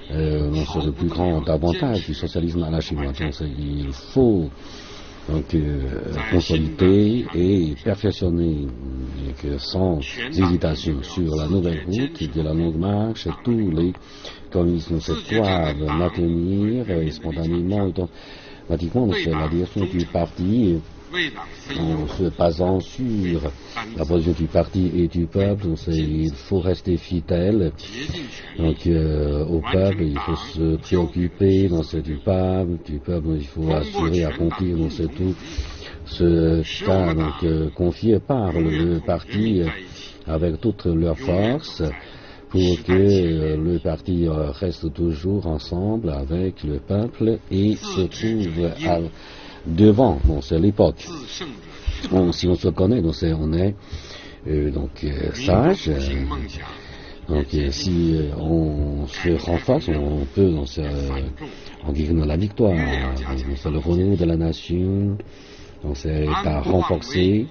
le plus grand avantage du socialisme à la chinoise. Donc, il faut consolider et perfectionner sans hésitation sur la nouvelle route de la Longue Marche. Tous les communistes doivent maintenir spontanément, automatiquement, la direction du parti en se basant sur la position du parti et du peuple. Il faut rester fidèle au peuple, il faut se préoccuper du peuple, il faut assurer, accomplir tout ce cas confié par le parti avec toute leur force pour que le parti reste toujours ensemble avec le peuple et se trouve devant. C'est l'époque. Si on se connaît, on est sage. Si on se renforce, on peut en guérir la victoire. Le renouveau de la nation. C'est à renforcer.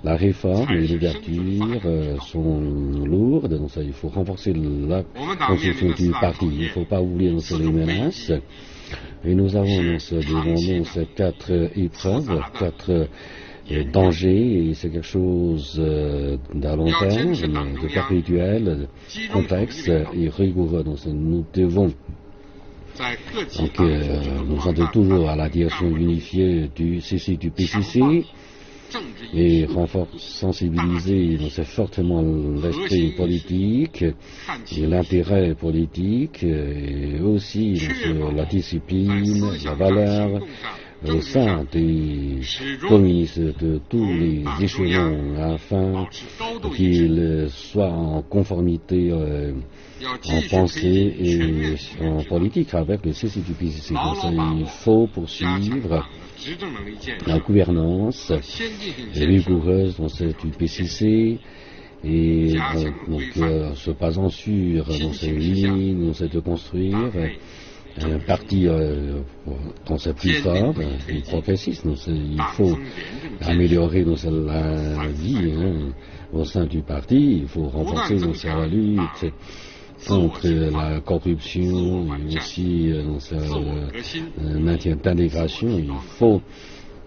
La réforme et l'ouverture sont lourdes. Il faut renforcer la construction du parti. Il ne faut pas oublier les menaces. Et nous avons devant nous ces 4 épreuves, 4 dangers, et c'est quelque chose d'à long terme, de perpétuel, complexe et rigoureux. Nous devons nous sommes toujours à la direction unifiée du CC du PCC et sensibiliser fortement l'esprit politique et l'intérêt politique et aussi la discipline, la valeur au sein des communistes de tous les échelons afin qu'ils soient en conformité en pensée et en politique avec le CC du PCC. Il faut poursuivre la gouvernance rigoureuse du PCC et se basant sur ces lignes, de construire un parti plus fort et progressiste. Il faut améliorer la vie au sein du parti, il faut renforcer la lutte contre la corruption et aussi le maintien d'intégration. Il faut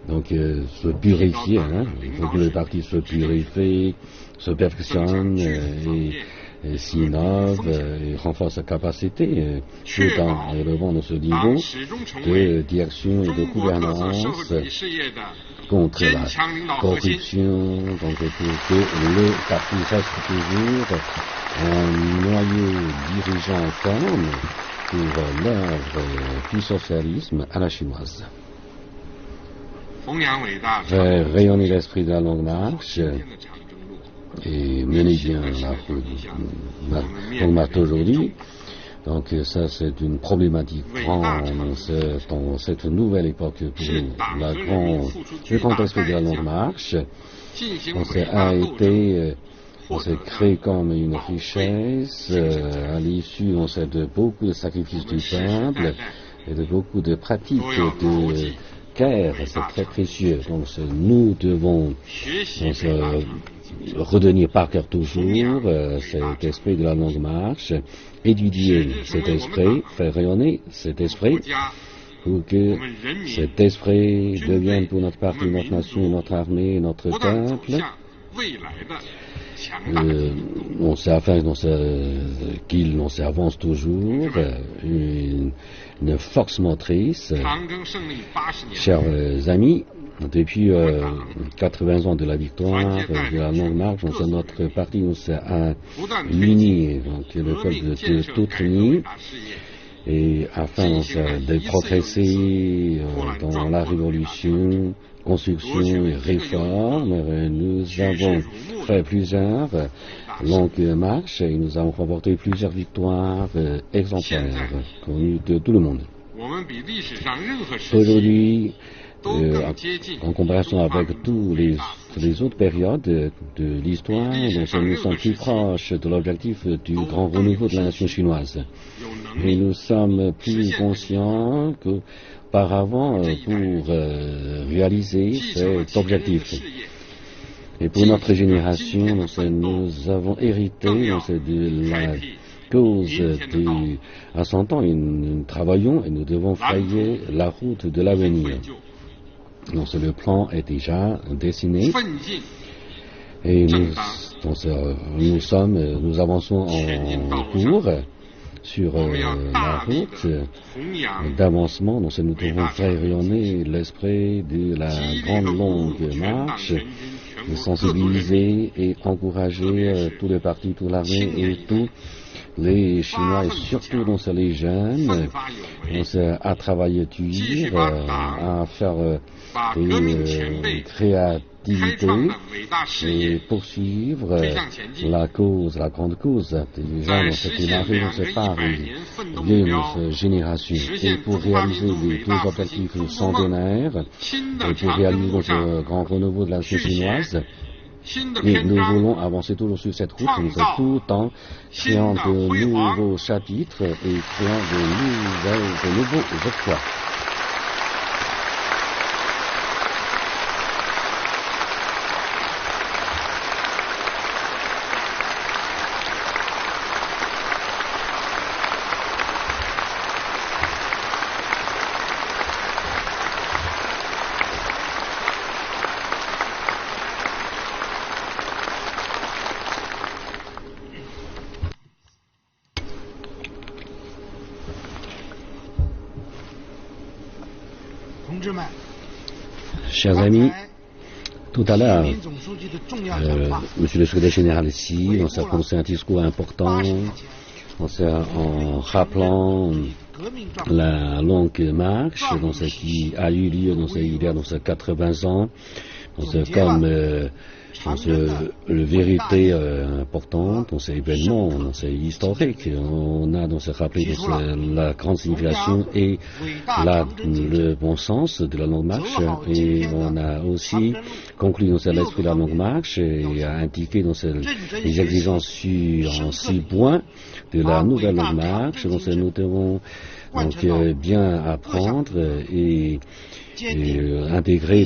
se purifier, il faut que le parti se purifie, se perfectionne et s'innove et renforce sa capacité tout en élevant ce niveau de direction et de gouvernance contre la corruption, pour que le parti reste toujours un noyau dirigeant ferme pour l'œuvre du socialisme à la chinoise. Faire rayonner l'esprit de la Longue Marche et mener bien la Longue Marche aujourd'hui. Donc ça, c'est une problématique grande dans cette nouvelle époque pour nous. Le grand esprit de la Longue Marche a été créé comme une richesse à l'issue de beaucoup de sacrifices du peuple et de beaucoup de pratiques de guerre. C'est très précieux. Donc nous devons retenir par cœur toujours cet esprit de la Longue Marche, étudier cet esprit, faire rayonner cet esprit pour que cet esprit devienne pour notre parti, notre nation, notre armée, notre peuple on s'afin qu'il avance toujours une force motrice. Chers amis, depuis 80 ans de la victoire de la Longue Marche, notre parti nous a unis, donc le peuple de Toutrini, et afin de progresser dans la révolution, construction et réforme, nous avons fait plusieurs longues marches et nous avons remporté plusieurs victoires exemplaires connues de tout le monde. Aujourd'hui, en comparaison avec toutes les autres périodes de l'histoire, nous sommes plus proches de l'objectif du grand renouveau de la nation chinoise. Et nous sommes plus conscients qu'auparavant pour réaliser cet objectif. Et pour notre génération, nous avons hérité de la cause de ascendant et nous travaillons et nous devons frayer la route de l'avenir. Donc le plan est déjà dessiné et nous avançons en cours sur la route d'avancement. Donc nous devons faire rayonner l'esprit de la grande longue marche, de sensibiliser et encourager tous les partis, toute l'armée et tous les Chinois et surtout les jeunes à travailler dur, à faire des créativités et poursuivre la grande cause des gens qui n'arrivent pas de notre génération. Et pour réaliser les deux objectifs centenaires, et pour réaliser notre grand renouveau de la nation chinoise, et nous voulons avancer toujours sur cette route, tout en créant de nouveaux chapitres et créant de nouveaux exploits. Chers amis, tout à l'heure, Monsieur le secrétaire général ici, on s'est prononcé un discours important, en rappelant la longue marche qui a eu lieu il y a 80 ans, comme le vérité importante dans ces événements, dans ces historiques. On a rappelé la grande signification et le bon sens de la longue marche, et on a aussi conclu dans l'esprit de la longue marche et a indiqué les exigences en 6 points de la nouvelle longue marche. Nous devons bien apprendre et intégrer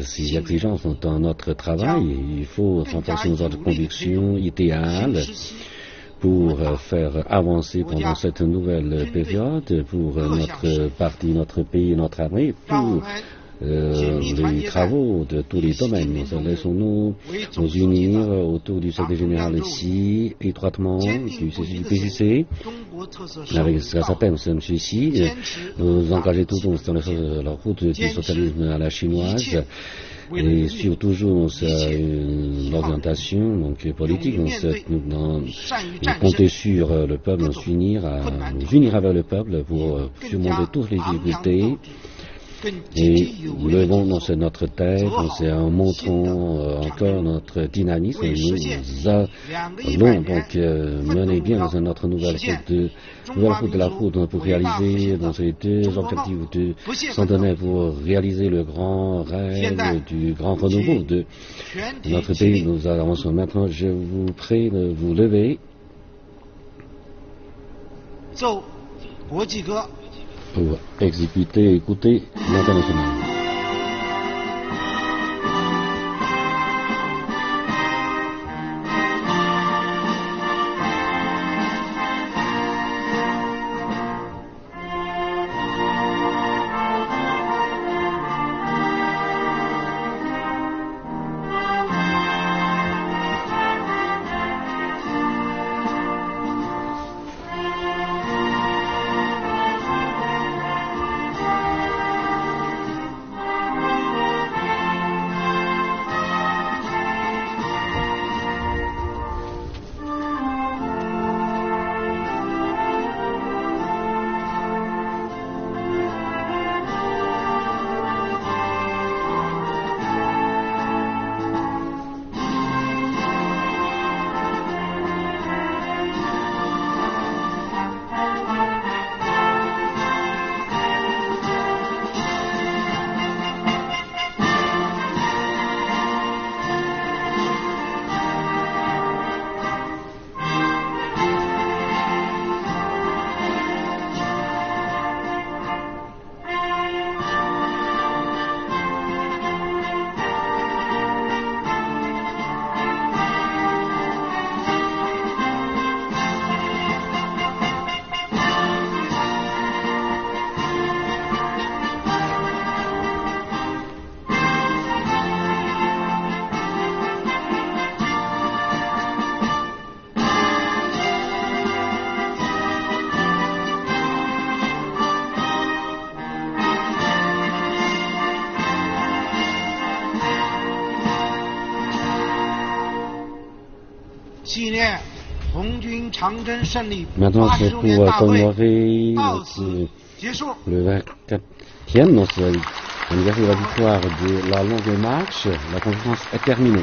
ces exigences dans notre travail. Il faut renforcer notre conviction idéale pour faire avancer pendant cette nouvelle période pour notre parti, notre pays, notre armée, pour les travaux de tous les domaines. Laissons-nous nous unir autour du secrétaire général ici, étroitement, du PJC, avec ce qu'on appelle M. Xi, nous engager toujours dans la route du socialisme à la chinoise, et sur toujours une orientation politique, compter sur le peuple, nous unir avec le peuple pour surmonter toutes les difficultés. Et levons notre tête, en montrant encore notre dynamisme. Nous allons mener bien dans notre nouvelle route de la route pour réaliser dans ces deux objectifs centenaires, pour réaliser le grand rêve du grand renouveau de notre pays. Nous avançons maintenant. Je vous prie de vous lever. Pour exécuter et écouter l'international. Maintenant, c'est pour commémorer le 24e anniversaire de la victoire de la Longue Marche. La conférence est terminée.